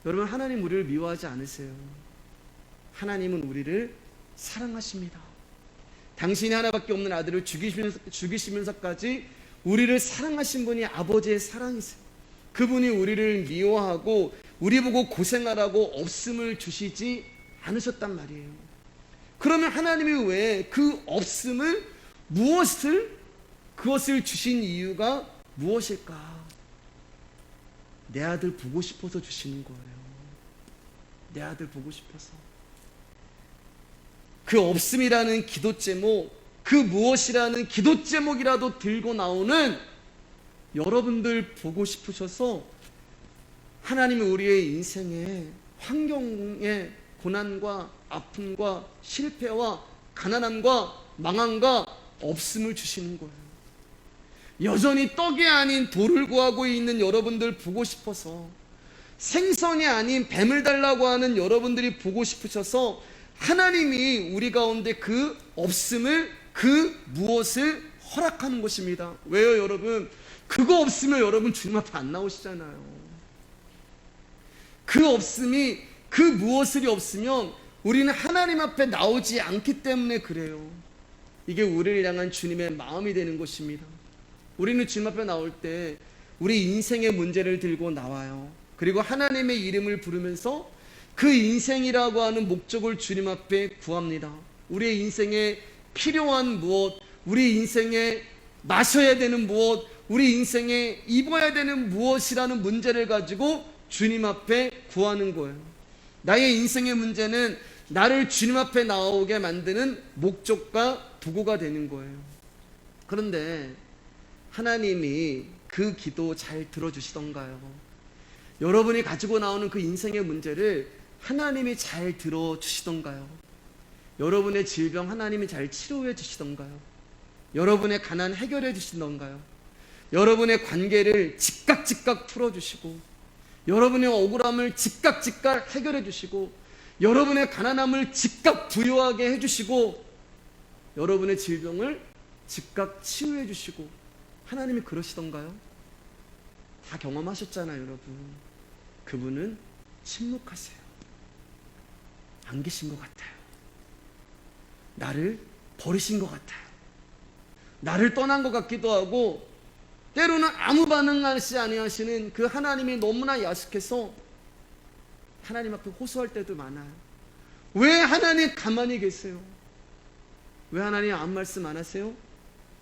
여러분, 하나님 우리를 미워하지 않으세요. 하나님은 우리를 사랑하십니다. 당신이 하나밖에 없는 아들을 죽이시면서까지 우리를 사랑하신 분이 아버지의 사랑이세요. 그분이 우리를 미워하고 우리 보고 고생하라고 없음을 주시지 않으셨단 말이에요. 그러면 하나님이 왜 그 없음을 그것을 주신 이유가 무엇일까? 내 아들 보고 싶어서 주시는 거예요. 내 아들 보고 싶어서. 그 없음이라는 기도 제목, 그 무엇이라는 기도 제목이라도 들고 나오는 여러분들 보고 싶으셔서 하나님이 우리의 인생에 환경에 고난과 아픔과 실패와 가난함과 망함과 없음을 주시는 거예요. 여전히 떡이 아닌 돌을 구하고 있는 여러분들 보고 싶어서, 생선이 아닌 뱀을 달라고 하는 여러분들이 보고 싶으셔서 하나님이 우리 가운데 그 없음을, 그 무엇을 허락하는 것입니다. 왜요, 여러분? 그거 없으면 여러분 주님 앞에 안 나오시잖아요. 그 없음이, 그 무엇이 없으면 우리는 하나님 앞에 나오지 않기 때문에 그래요. 이게 우리를 향한 주님의 마음이 되는 것입니다. 우리는 주님 앞에 나올 때 우리 인생의 문제를 들고 나와요. 그리고 하나님의 이름을 부르면서 그 인생이라고 하는 목적을 주님 앞에 구합니다. 우리의 인생에 필요한 무엇, 우리 인생에 마셔야 되는 무엇, 우리 인생에 입어야 되는 무엇이라는 문제를 가지고 주님 앞에 구하는 거예요. 나의 인생의 문제는 나를 주님 앞에 나오게 만드는 목적과 도구가 되는 거예요. 그런데 하나님이 그 기도 잘 들어주시던가요? 여러분이 가지고 나오는 그 인생의 문제를 하나님이 잘 들어주시던가요? 여러분의 질병 하나님이 잘 치료해 주시던가요? 여러분의 가난 해결해 주시던가요? 여러분의 관계를 즉각 풀어주시고, 여러분의 억울함을 즉각 해결해 주시고, 여러분의 가난함을 즉각 부유하게 해주시고, 여러분의 질병을 즉각 치유해 주시고, 하나님이 그러시던가요? 다 경험하셨잖아요, 여러분. 그분은 침묵하세요. 안 계신 것 같아요. 나를 버리신 것 같아요. 나를 떠난 것 같기도 하고, 때로는 아무 반응하시 아니하시는 그 하나님이 너무나 야속해서 하나님 앞에 호소할 때도 많아요. 왜 하나님 가만히 계세요? 왜 하나님 아무 말씀 안 하세요?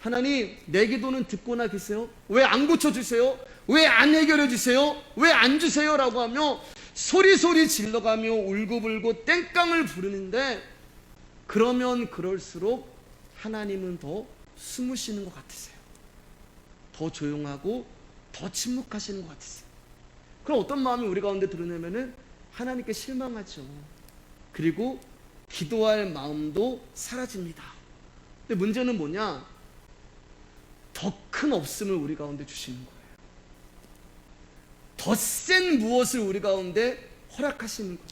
하나님 내 기도는 듣고나 계세요? 왜 안 고쳐주세요? 왜 안 해결해 주세요? 왜 안 주세요? 라고 하며 소리 질러가며 울고불고 땡깡을 부르는데, 그러면 그럴수록 하나님은 더 숨으시는 것 같으세요. 더 조용하고 더 침묵하시는 것 같으세요. 그럼 어떤 마음이 우리 가운데 드러내면은 하나님께 실망하죠. 그리고 기도할 마음도 사라집니다. 근데 문제는 뭐냐? 더 큰 없음을 우리 가운데 주시는 거예요. 더 센 무엇을 우리 가운데 허락하시는 거예요.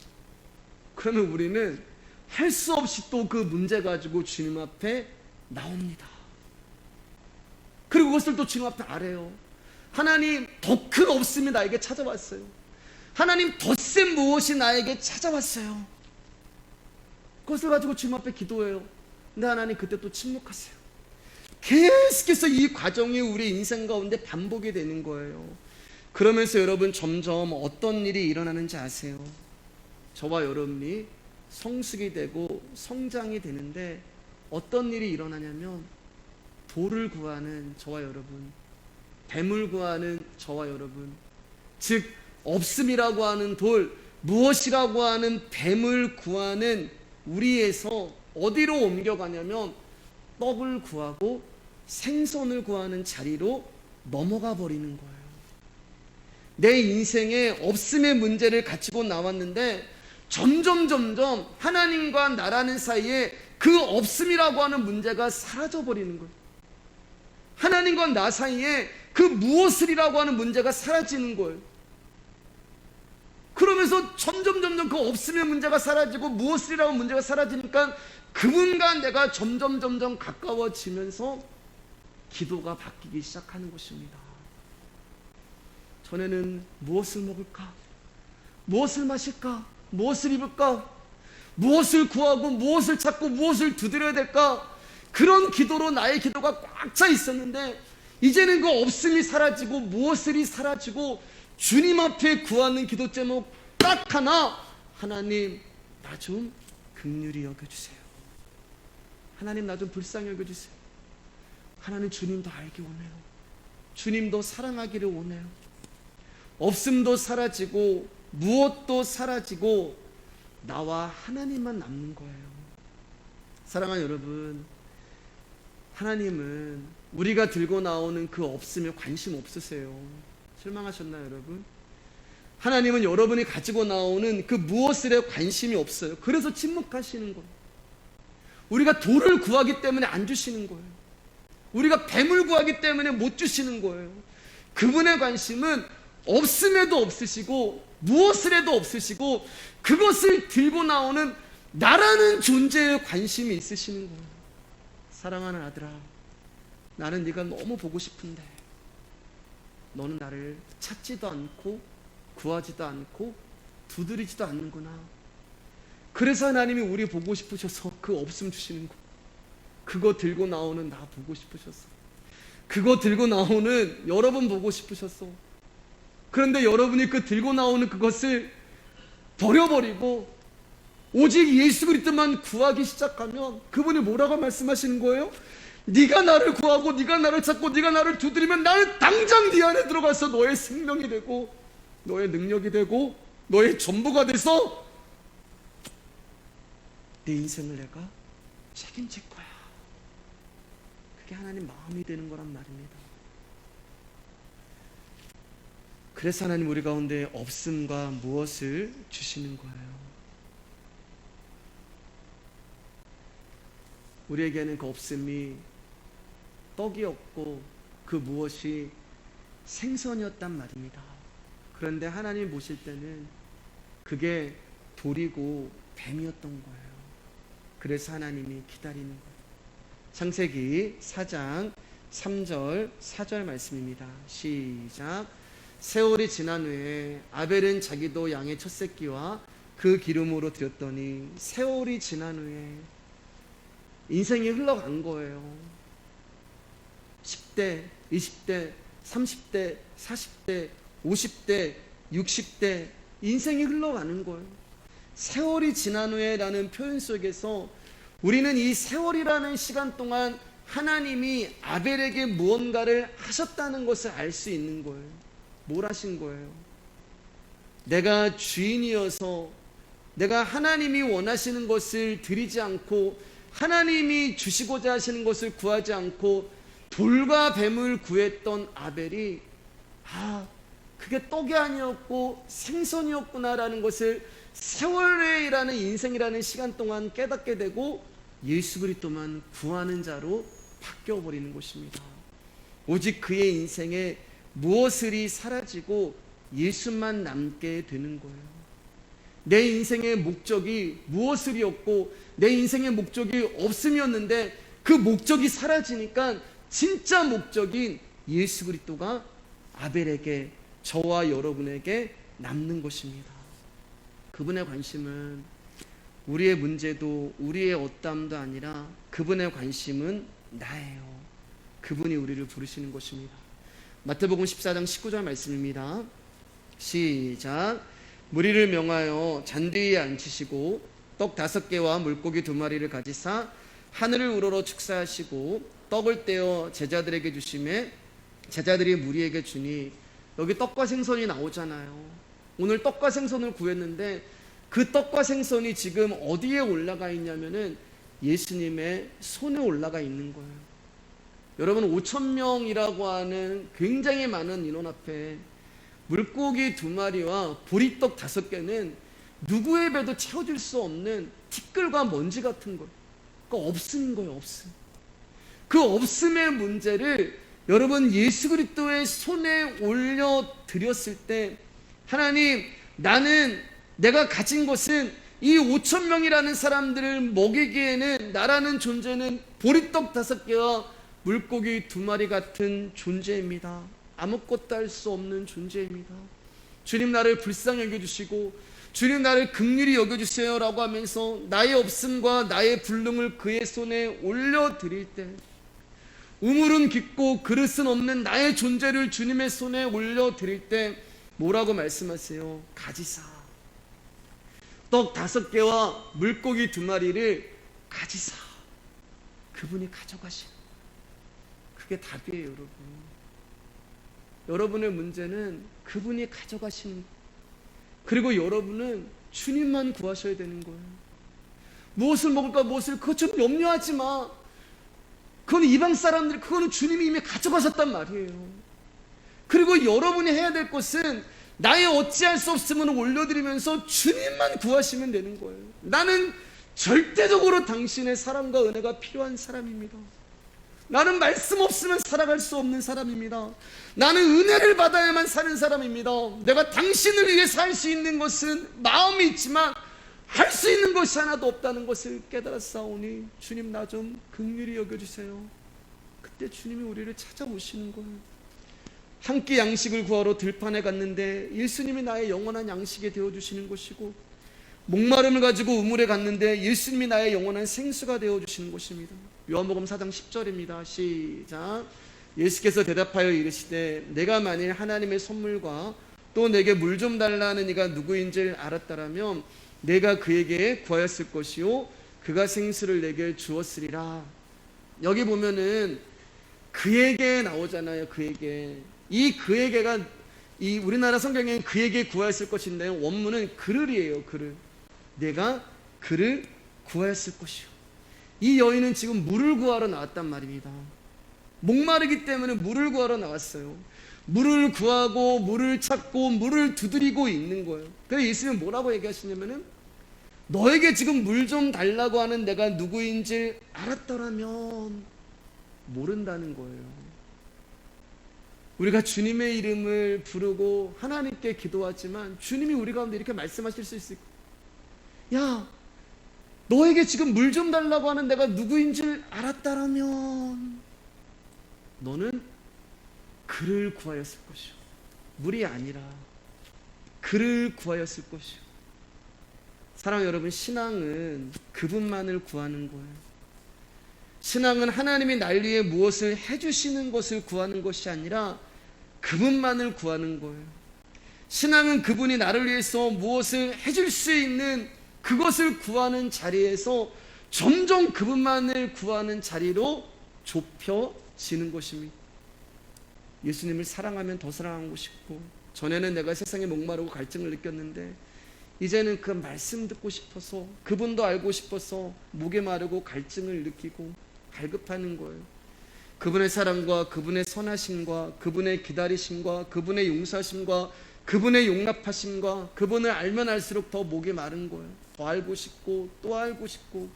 그러면 우리는 할 수 없이 또 그 문제 가지고 주님 앞에 나옵니다. 그리고 그것을 또 주님 앞에 아뢰요. 하나님, 더 큰 없음이 나에게 찾아왔어요. 하나님, 더 센 무엇이 나에게 찾아왔어요. 그것을 가지고 주님 앞에 기도해요. 근데 하나님 그때 또 침묵하세요. 계속해서 이 과정이 우리 인생 가운데 반복이 되는 거예요. 그러면서 여러분 점점 어떤 일이 일어나는지 아세요? 저와 여러분이 성숙이 되고 성장이 되는데 어떤 일이 일어나냐면, 돌을 구하는 저와 여러분, 뱀을 구하는 저와 여러분, 즉 없음이라고 하는 돌, 무엇이라고 하는 뱀을 구하는 우리에서 어디로 옮겨가냐면 떡을 구하고 생선을 구하는 자리로 넘어가 버리는 거예요. 내 인생에 없음의 문제를 가지고 나왔는데 점점 하나님과 나라는 사이에 그 없음이라고 하는 문제가 사라져 버리는 거예요. 하나님과 나 사이에 그 무엇을이라고 하는 문제가 사라지는 거예요. 그러면서 점점 그 없음의 문제가 사라지고 무엇을이라고 문제가 사라지니까 그분과 내가 점점 가까워지면서 기도가 바뀌기 시작하는 것입니다. 전에는 무엇을 먹을까? 무엇을 마실까? 무엇을 입을까? 무엇을 구하고 무엇을 찾고 무엇을 두드려야 될까? 그런 기도로 나의 기도가 꽉 차 있었는데 이제는 그 없음이 사라지고 무엇을이 사라지고 주님 앞에 구하는 기도 제목 딱 하나, 하나님 나 좀 긍휼히 여겨주세요. 하나님 나 좀 불쌍히 여겨주세요. 하나님 주님도 알기 원해요. 주님도 사랑하기를 원해요. 없음도 사라지고 무엇도 사라지고 나와 하나님만 남는 거예요. 사랑하는 여러분, 하나님은 우리가 들고 나오는 그 없음에 관심 없으세요. 실망하셨나요, 여러분? 하나님은 여러분이 가지고 나오는 그 무엇에 관심이 없어요. 그래서 침묵하시는 거예요. 우리가 돌을 구하기 때문에 안 주시는 거예요. 우리가 뱀을 구하기 때문에 못 주시는 거예요. 그분의 관심은 없음에도 없으시고 무엇을 해도 없으시고 그것을 들고 나오는 나라는 존재에 관심이 있으시는 거예요. 사랑하는 아들아, 나는 네가 너무 보고 싶은데 너는 나를 찾지도 않고 구하지도 않고 두드리지도 않는구나. 그래서 하나님이 우리 보고 싶으셔서 그 없음 주시는 거. 그거 들고 나오는 나 보고 싶으셨어. 그거 들고 나오는 여러분 보고 싶으셨어. 그런데 여러분이 그 들고 나오는 그것을 버려버리고 오직 예수 그리스도만 구하기 시작하면 그분이 뭐라고 말씀하시는 거예요? 네가 나를 구하고 네가 나를 찾고 네가 나를 두드리면 나는 당장 네 안에 들어가서 너의 생명이 되고 너의 능력이 되고 너의 전부가 돼서 네 인생을 내가 책임질 거야. 그게 하나님 마음이 되는 거란 말입니다. 그래서 하나님 우리 가운데 없음과 무엇을 주시는 거예요. 우리에게는 그 없음이 떡이었고 그 무엇이 생선이었단 말입니다. 그런데 하나님 보실 때는 그게 돌이고 뱀이었던 거예요. 그래서 하나님이 기다리는 거예요. 창세기 4장 3절 4절 말씀입니다. 시작. 세월이 지난 후에 아벨은 자기도 양의 첫 새끼와 그 기름으로 드렸더니 세월이 지난 후에 인생이 흘러간 거예요. 10대, 20대, 30대, 40대, 50대, 60대 인생이 흘러가는 거예요. 세월이 지난 후에 라는 표현 속에서 우리는 이 세월이라는 시간 동안 하나님이 아벨에게 무언가를 하셨다는 것을 알 수 있는 거예요. 뭘 하신 거예요? 내가 주인이어서 내가 하나님이 원하시는 것을 드리지 않고 하나님이 주시고자 하시는 것을 구하지 않고 돌과 뱀을 구했던 아벨이 그게 떡이 아니었고 생선이었구나라는 것을 세월이라는 인생이라는 시간 동안 깨닫게 되고 예수 그리스도만 구하는 자로 바뀌어버리는 것입니다. 오직 그의 인생에 무엇을이 사라지고 예수만 남게 되는 거예요. 내 인생의 목적이 무엇을이었고 내 인생의 목적이 없음이었는데 그 목적이 사라지니까 진짜 목적인 예수 그리스도가 아벨에게 저와 여러분에게 남는 것입니다. 그분의 관심은 우리의 문제도 우리의 어떠함도 아니라 그분의 관심은 나예요. 그분이 우리를 부르시는 것입니다. 마태복음 14장 19절 말씀입니다. 시작. 무리를 명하여 잔디 위에 앉히시고 떡 5개와 물고기 2마리를 가지사 하늘을 우러러 축사하시고 떡을 떼어 제자들에게 주시매 제자들이 무리에게 주니 여기 떡과 생선이 나오잖아요. 오늘 떡과 생선을 구했는데 그 떡과 생선이 지금 어디에 올라가 있냐면은 예수님의 손에 올라가 있는 거예요. 여러분 5,000명이라고 하는 굉장히 많은 인원 앞에 물고기 2마리와 보리떡 5개는 누구의 배도 채워질 수 없는 티끌과 먼지 같은 거. 그러니까 없음인 거예요. 없음. 그 없음의 문제를 여러분 예수 그리스도의 손에 올려 드렸을 때 하나님, 나는 내가 가진 것은 이 5천 명이라는 사람들을 먹이기에는 나라는 존재는 보리떡 5개와 물고기 2마리 같은 존재입니다. 아무것도 할 수 없는 존재입니다. 주님, 나를 불쌍히 여겨주시고 주님, 나를 긍휼히 여겨주세요 라고 하면서 나의 없음과 나의 불능을 그의 손에 올려드릴 때, 우물은 깊고 그릇은 없는 나의 존재를 주님의 손에 올려드릴 때 뭐라고 말씀하세요? 가지사, 떡 5개와 물고기 2마리를 가지사, 그분이 가져가신, 그게 답이에요. 여러분, 여러분의 문제는 그분이 가져가시는, 그리고 여러분은 주님만 구하셔야 되는 거예요. 무엇을 먹을까, 무엇을, 그것 좀 염려하지 마. 그건 이방 사람들, 그거는 주님이 이미 가져가셨단 말이에요. 그리고 여러분이 해야 될 것은 나의 어찌할 수 없음을 올려드리면서 주님만 구하시면 되는 거예요. 나는 절대적으로 당신의 사랑과 은혜가 필요한 사람입니다. 나는 말씀 없으면 살아갈 수 없는 사람입니다. 나는 은혜를 받아야만 사는 사람입니다. 내가 당신을 위해서 할 수 있는 것은 마음이 있지만 할 수 있는 것이 하나도 없다는 것을 깨달았사오니 주님, 나 좀 긍휼히 여겨주세요. 그때 주님이 우리를 찾아오시는 거예요. 한 끼 양식을 구하러 들판에 갔는데 예수님이 나의 영원한 양식이 되어주시는 것이고, 목마름을 가지고 우물에 갔는데 예수님이 나의 영원한 생수가 되어주시는 것입니다. 요한복음 4장 10절입니다. 시작. 예수께서 대답하여 이르시되 내가 만일 하나님의 선물과 또 내게 물 좀 달라는 이가 누구인지 알았다라면 내가 그에게 구하였을 것이요 그가 생수를 내게 주었으리라. 여기 보면은 그에게 나오잖아요. 그에게. 이 그에게가 이 우리나라 성경에는 그에게 구하였을 것인데 원문은 그를이에요. 그를. 내가 그를 구하였을 것이요. 이 여인은 지금 물을 구하러 나왔단 말입니다. 목마르기 때문에 물을 구하러 나왔어요. 물을 구하고 물을 찾고 물을 두드리고 있는 거예요. 그래서 예수님은 뭐라고 얘기하시냐면은 너에게 지금 물 좀 달라고 하는 내가 누구인지 알았더라면, 모른다는 거예요. 우리가 주님의 이름을 부르고 하나님께 기도하지만 주님이 우리 가운데 이렇게 말씀하실 수 있을 거예요. 야, 너에게 지금 물 좀 달라고 하는 내가 누구인지 알았다라면 너는 그를 구하였을 것이요. 물이 아니라 그를 구하였을 것이요. 사랑하는 여러분, 신앙은 그분만을 구하는 거예요. 신앙은 하나님이 날 위해 무엇을 해주시는 것을 구하는 것이 아니라 그분만을 구하는 거예요. 신앙은 그분이 나를 위해서 무엇을 해줄 수 있는 그것을 구하는 자리에서 점점 그분만을 구하는 자리로 좁혀지는 것입니다. 예수님을 사랑하면 더 사랑하고 싶고, 전에는 내가 세상에 목마르고 갈증을 느꼈는데 이제는 그 말씀 듣고 싶어서, 그분도 알고 싶어서 목에 마르고 갈증을 느끼고 갈급하는 거예요. 그분의 사랑과 그분의 선하심과 그분의 기다리심과 그분의 용서하심과 그분의 용납하심과 그분을 알면 알수록 더 목이 마른 거예요. 더 알고 싶고 또 알고 싶고.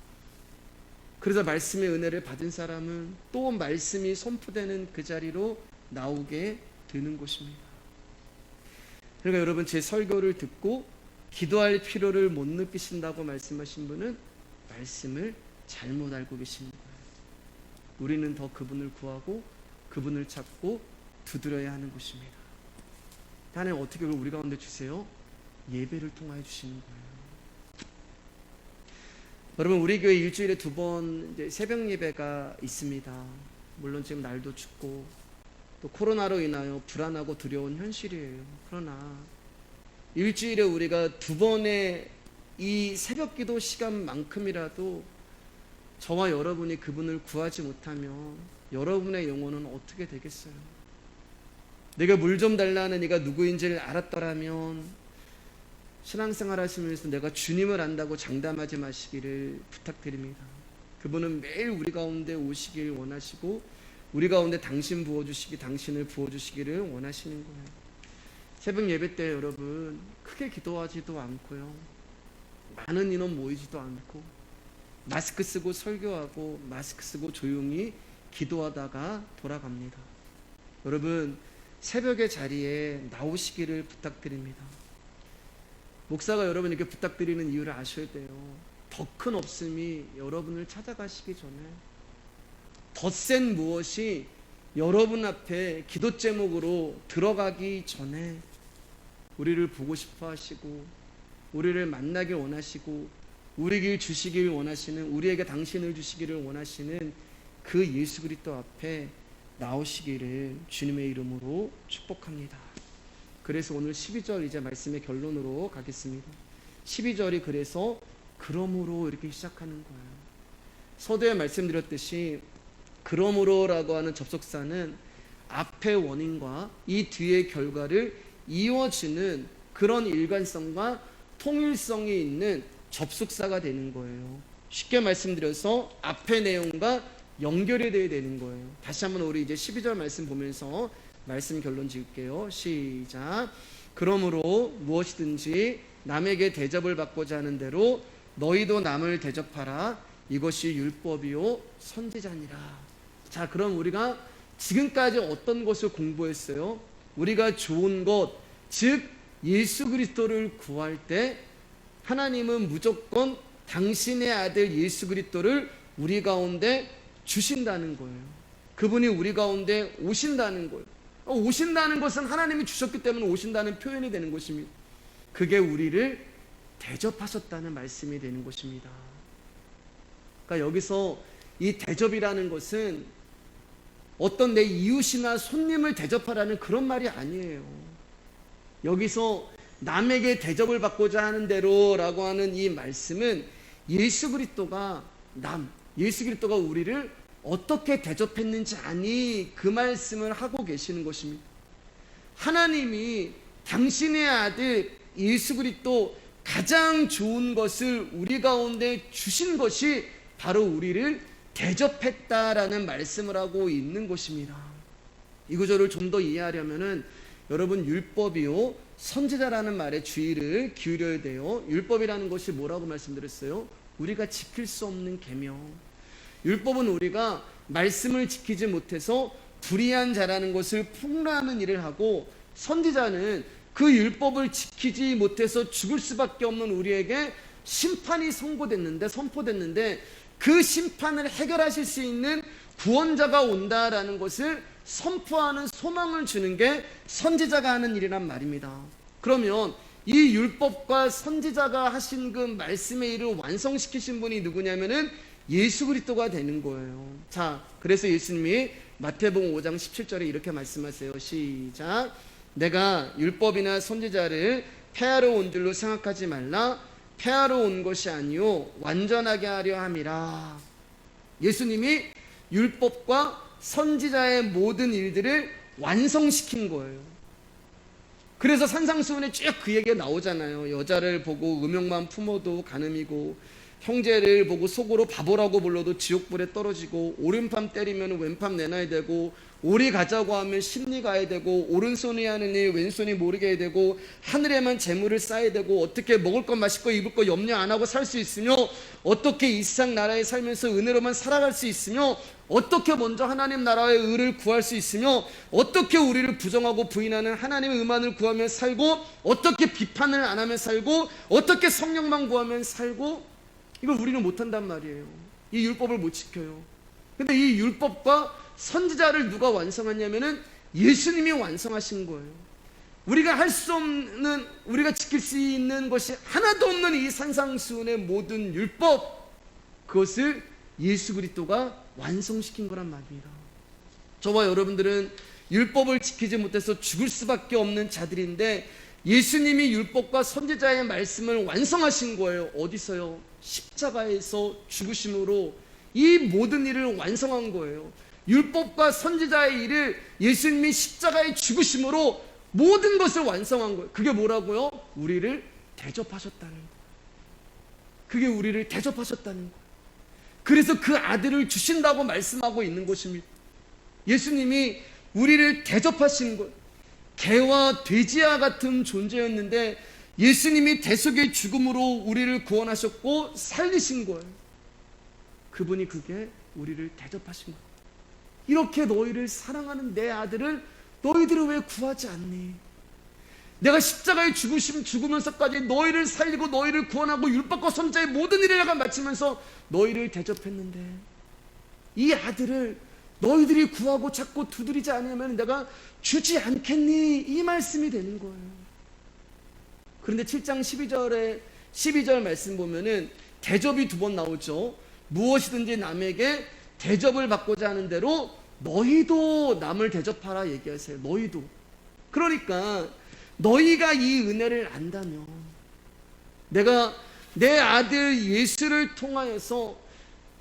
그래서 말씀의 은혜를 받은 사람은 또 말씀이 선포되는 그 자리로 나오게 되는 것입니다. 그러니까 여러분, 제 설교를 듣고 기도할 필요를 못 느끼신다고 말씀하신 분은 말씀을 잘못 알고 계시는 거예요. 우리는 더 그분을 구하고 그분을 찾고 두드려야 하는 것입니다. 하나님 어떻게 우리 가운데 주세요? 예배를 통하여 주시는 거예요. 여러분, 우리 교회 일주일에 2번 새벽 예배가 있습니다. 물론 지금 날도 춥고 또 코로나로 인하여 불안하고 두려운 현실이에요. 그러나 일주일에 우리가 2번의 이 새벽 기도 시간만큼이라도 저와 여러분이 그분을 구하지 못하면 여러분의 영혼은 어떻게 되겠어요? 내가 물 좀 달라는 이가 누구인지를 알았더라면, 신앙생활 하시면서 내가 주님을 안다고 장담하지 마시기를 부탁드립니다. 그분은 매일 우리 가운데 오시길 원하시고 우리 가운데 당신을 부어주시기를 원하시는 거예요. 새벽 예배 때 여러분 크게 기도하지도 않고요, 많은 인원 모이지도 않고 마스크 쓰고 설교하고 마스크 쓰고 조용히 기도하다가 돌아갑니다. 여러분, 새벽의 자리에 나오시기를 부탁드립니다. 목사가 여러분 이렇게 부탁드리는 이유를 아셔야 돼요. 더 큰 없음이 여러분을 찾아가시기 전에, 더 센 무엇이 여러분 앞에 기도 제목으로 들어가기 전에 우리를 보고 싶어 하시고, 우리를 만나길 원하시고, 우리에게 주시길 원하시는, 우리에게 당신을 주시기를 원하시는 그 예수 그리스도 앞에 나오시기를 주님의 이름으로 축복합니다. 그래서 오늘 12절 이제 말씀의 결론으로 가겠습니다. 12절이 그래서 그러므로 이렇게 시작하는 거예요. 서두에 말씀드렸듯이 그러므로라고 하는 접속사는 앞의 원인과 이 뒤의 결과를 이어지는 그런 일관성과 통일성이 있는 접속사가 되는 거예요. 쉽게 말씀드려서 앞의 내용과 연결이 되어야 되는 거예요. 다시 한번 우리 이제 12절 말씀 보면서 말씀 결론 지을게요. 시작. 그러므로 무엇이든지 남에게 대접을 받고자 하는 대로 너희도 남을 대접하라. 이것이 율법이요 선지자니라. 자, 그럼 우리가 지금까지 어떤 것을 공부했어요? 우리가 좋은 것, 즉 예수 그리스도를 구할 때 하나님은 무조건 당신의 아들 예수 그리스도를 우리 가운데 주신다는 거예요. 그분이 우리 가운데 오신다는 거예요. 오신다는 것은 하나님이 주셨기 때문에 오신다는 표현이 되는 것입니다. 그게 우리를 대접하셨다는 말씀이 되는 것입니다. 그러니까 여기서 이 대접이라는 것은 어떤 내 이웃이나 손님을 대접하라는 그런 말이 아니에요. 여기서 남에게 대접을 받고자 하는 대로라고 하는 이 말씀은 예수 그리스도가 예수 그리스도가 우리를 어떻게 대접했는지 아니, 그 말씀을 하고 계시는 것입니다. 하나님이 당신의 아들 예수 그리스도 가장 좋은 것을 우리 가운데 주신 것이 바로 우리를 대접했다라는 말씀을 하고 있는 것입니다. 이 구절을 좀 더 이해하려면은 여러분, 율법이요 선지자라는 말에 주의를 기울여야 돼요. 율법이라는 것이 뭐라고 말씀드렸어요? 우리가 지킬 수 없는 계명. 율법은 우리가 말씀을 지키지 못해서 불의한 자라는 것을 폭로하는 일을 하고, 선지자는 그 율법을 지키지 못해서 죽을 수밖에 없는 우리에게 심판이 선포됐는데 그 심판을 해결하실 수 있는 구원자가 온다라는 것을 선포하는 소망을 주는 게 선지자가 하는 일이란 말입니다. 그러면 이 율법과 선지자가 하신 그 말씀의 일을 완성시키신 분이 누구냐면은 예수 그리스도가 되는 거예요. 자, 그래서 예수님이 마태복음 5장 17절에 이렇게 말씀하세요. 시작. 내가 율법이나 선지자를 폐하러 온 줄로 생각하지 말라. 폐하러 온 것이 아니요 완전하게 하려 함이라. 예수님이 율법과 선지자의 모든 일들을 완성시킨 거예요. 그래서 산상수훈에 쭉 그 얘기가 나오잖아요. 여자를 보고 음욕만 품어도 간음이고, 형제를 보고 속으로 바보라고 불러도 지옥불에 떨어지고, 오른밤 때리면 왼밤 내놔야 되고, 오리 가자고 하면 심리 가야 되고, 오른손이 하는 일 왼손이 모르게 해야 되고, 하늘에만 재물을 쌓아야 되고, 어떻게 먹을 것 마실 거 입을 거 염려 안 하고 살 수 있으며, 어떻게 이 세상 나라에 살면서 은혜로만 살아갈 수 있으며, 어떻게 먼저 하나님 나라의 의를 구할 수 있으며, 어떻게 우리를 부정하고 부인하는 하나님의 의만을 구하며 살고, 어떻게 비판을 안 하며 살고, 어떻게 성령만 구하며 살고, 이걸 우리는 못한단 말이에요. 이 율법을 못 지켜요. 근데 이 율법과 선지자를 누가 완성했냐면은 예수님이 완성하신 거예요. 우리가 할 수 없는, 우리가 지킬 수 있는 것이 하나도 없는 이 산상수훈의 모든 율법, 그것을 예수 그리스도가 완성시킨 거란 말입니다. 저와 여러분들은 율법을 지키지 못해서 죽을 수밖에 없는 자들인데, 예수님이 율법과 선지자의 말씀을 완성하신 거예요. 어디서요? 십자가에서 죽으심으로 이 모든 일을 완성한 거예요. 율법과 선지자의 일을 예수님이 십자가에 죽으심으로 모든 것을 완성한 거예요. 그게 뭐라고요? 우리를 대접하셨다는 거예요. 그게 우리를 대접하셨다는 거예요. 그래서 그 아들을 주신다고 말씀하고 있는 것입니다. 예수님이 우리를 대접하신 것, 개와 돼지와 같은 존재였는데 예수님이 대속의 죽음으로 우리를 구원하셨고 살리신 거예요. 그분이 그게 우리를 대접하신 거예요. 이렇게 너희를 사랑하는 내 아들을 너희들은 왜 구하지 않니? 내가 십자가에 죽으면서까지 너희를 살리고 너희를 구원하고 율법과 선자의 모든 일을 내가 마치면서 너희를 대접했는데 이 아들을 너희들이 구하고 찾고 두드리지 않으면 내가 주지 않겠니? 이 말씀이 되는 거예요. 그런데 7장 12절 말씀 보면은 대접이 두 번 나오죠. 무엇이든지 남에게 대접을 받고자 하는 대로 너희도 남을 대접하라 얘기하세요. 너희도. 그러니까 너희가 이 은혜를 안다면, 내가 내 아들 예수를 통하여서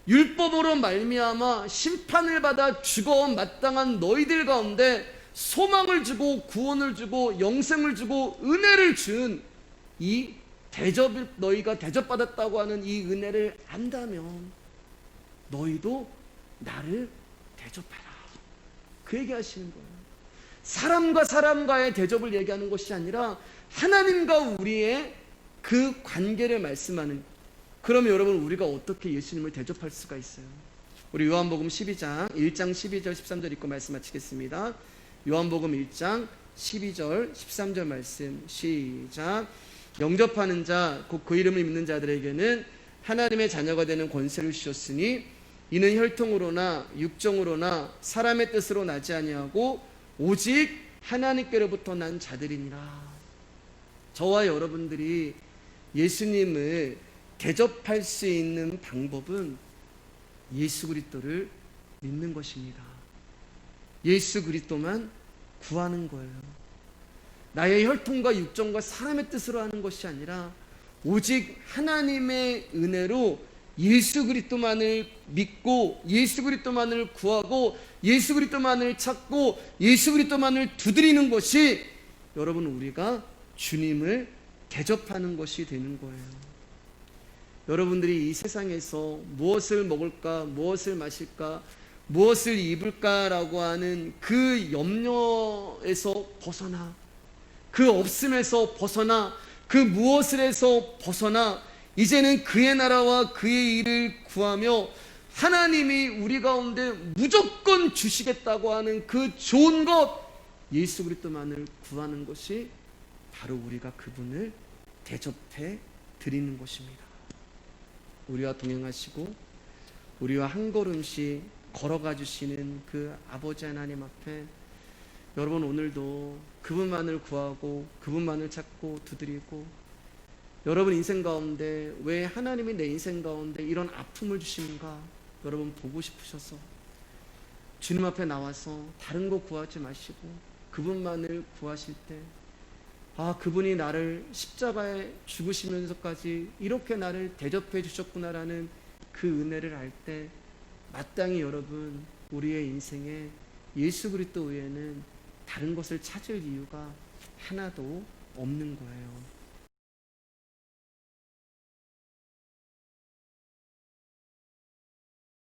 율법으로 말미암아 심판을 받아 죽어 마땅한 너희들 가운데 소망을 주고 구원을 주고 영생을 주고 은혜를 준 이 대접을, 너희가 대접받았다고 하는 이 은혜를 안다면 너희도 나를 대접해라, 그 얘기하시는 거예요. 사람과 사람과의 대접을 얘기하는 것이 아니라 하나님과 우리의 그 관계를 말씀하는. 그러면 여러분, 우리가 어떻게 예수님을 대접할 수가 있어요? 우리 요한복음 1장 12절 13절 읽고 말씀 마치겠습니다. 요한복음 1장 12절 13절 말씀 시작. 영접하는 자 곧 그 이름을 믿는 자들에게는 하나님의 자녀가 되는 권세를 주셨으니 이는 혈통으로나 육정으로나 사람의 뜻으로 나지 아니하고 오직 하나님께로부터 난 자들이니라. 저와 여러분들이 예수님을 대접할 수 있는 방법은 예수 그리스도를 믿는 것입니다. 예수 그리스도만 구하는 거예요. 나의 혈통과 육정과 사람의 뜻으로 하는 것이 아니라 오직 하나님의 은혜로 예수 그리스도만을 믿고 예수 그리스도만을 구하고 예수 그리스도만을 찾고 예수 그리스도만을 두드리는 것이 여러분, 우리가 주님을 대접하는 것이 되는 거예요. 여러분들이 이 세상에서 무엇을 먹을까, 무엇을 마실까, 무엇을 입을까라고 하는 그 염려에서 벗어나, 그 없음에서 벗어나, 그 무엇을 해서 벗어나 이제는 그의 나라와 그의 일을 구하며 하나님이 우리 가운데 무조건 주시겠다고 하는 그 좋은 것, 예수 그리스도만을 구하는 것이 바로 우리가 그분을 대접해 드리는 것입니다. 우리와 동행하시고 우리와 한 걸음씩 걸어가 주시는 그 아버지 하나님 앞에 여러분, 오늘도 그분만을 구하고 그분만을 찾고 두드리고, 여러분 인생 가운데 왜 하나님이 내 인생 가운데 이런 아픔을 주시는가 여러분 보고 싶으셔서 주님 앞에 나와서 다른 거 구하지 마시고 그분만을 구하실 때, 아, 그분이 나를 십자가에 죽으시면서까지 이렇게 나를 대접해 주셨구나라는 그 은혜를 알 때 마땅히 여러분, 우리의 인생에 예수 그리스도 외에는 다른 것을 찾을 이유가 하나도 없는 거예요.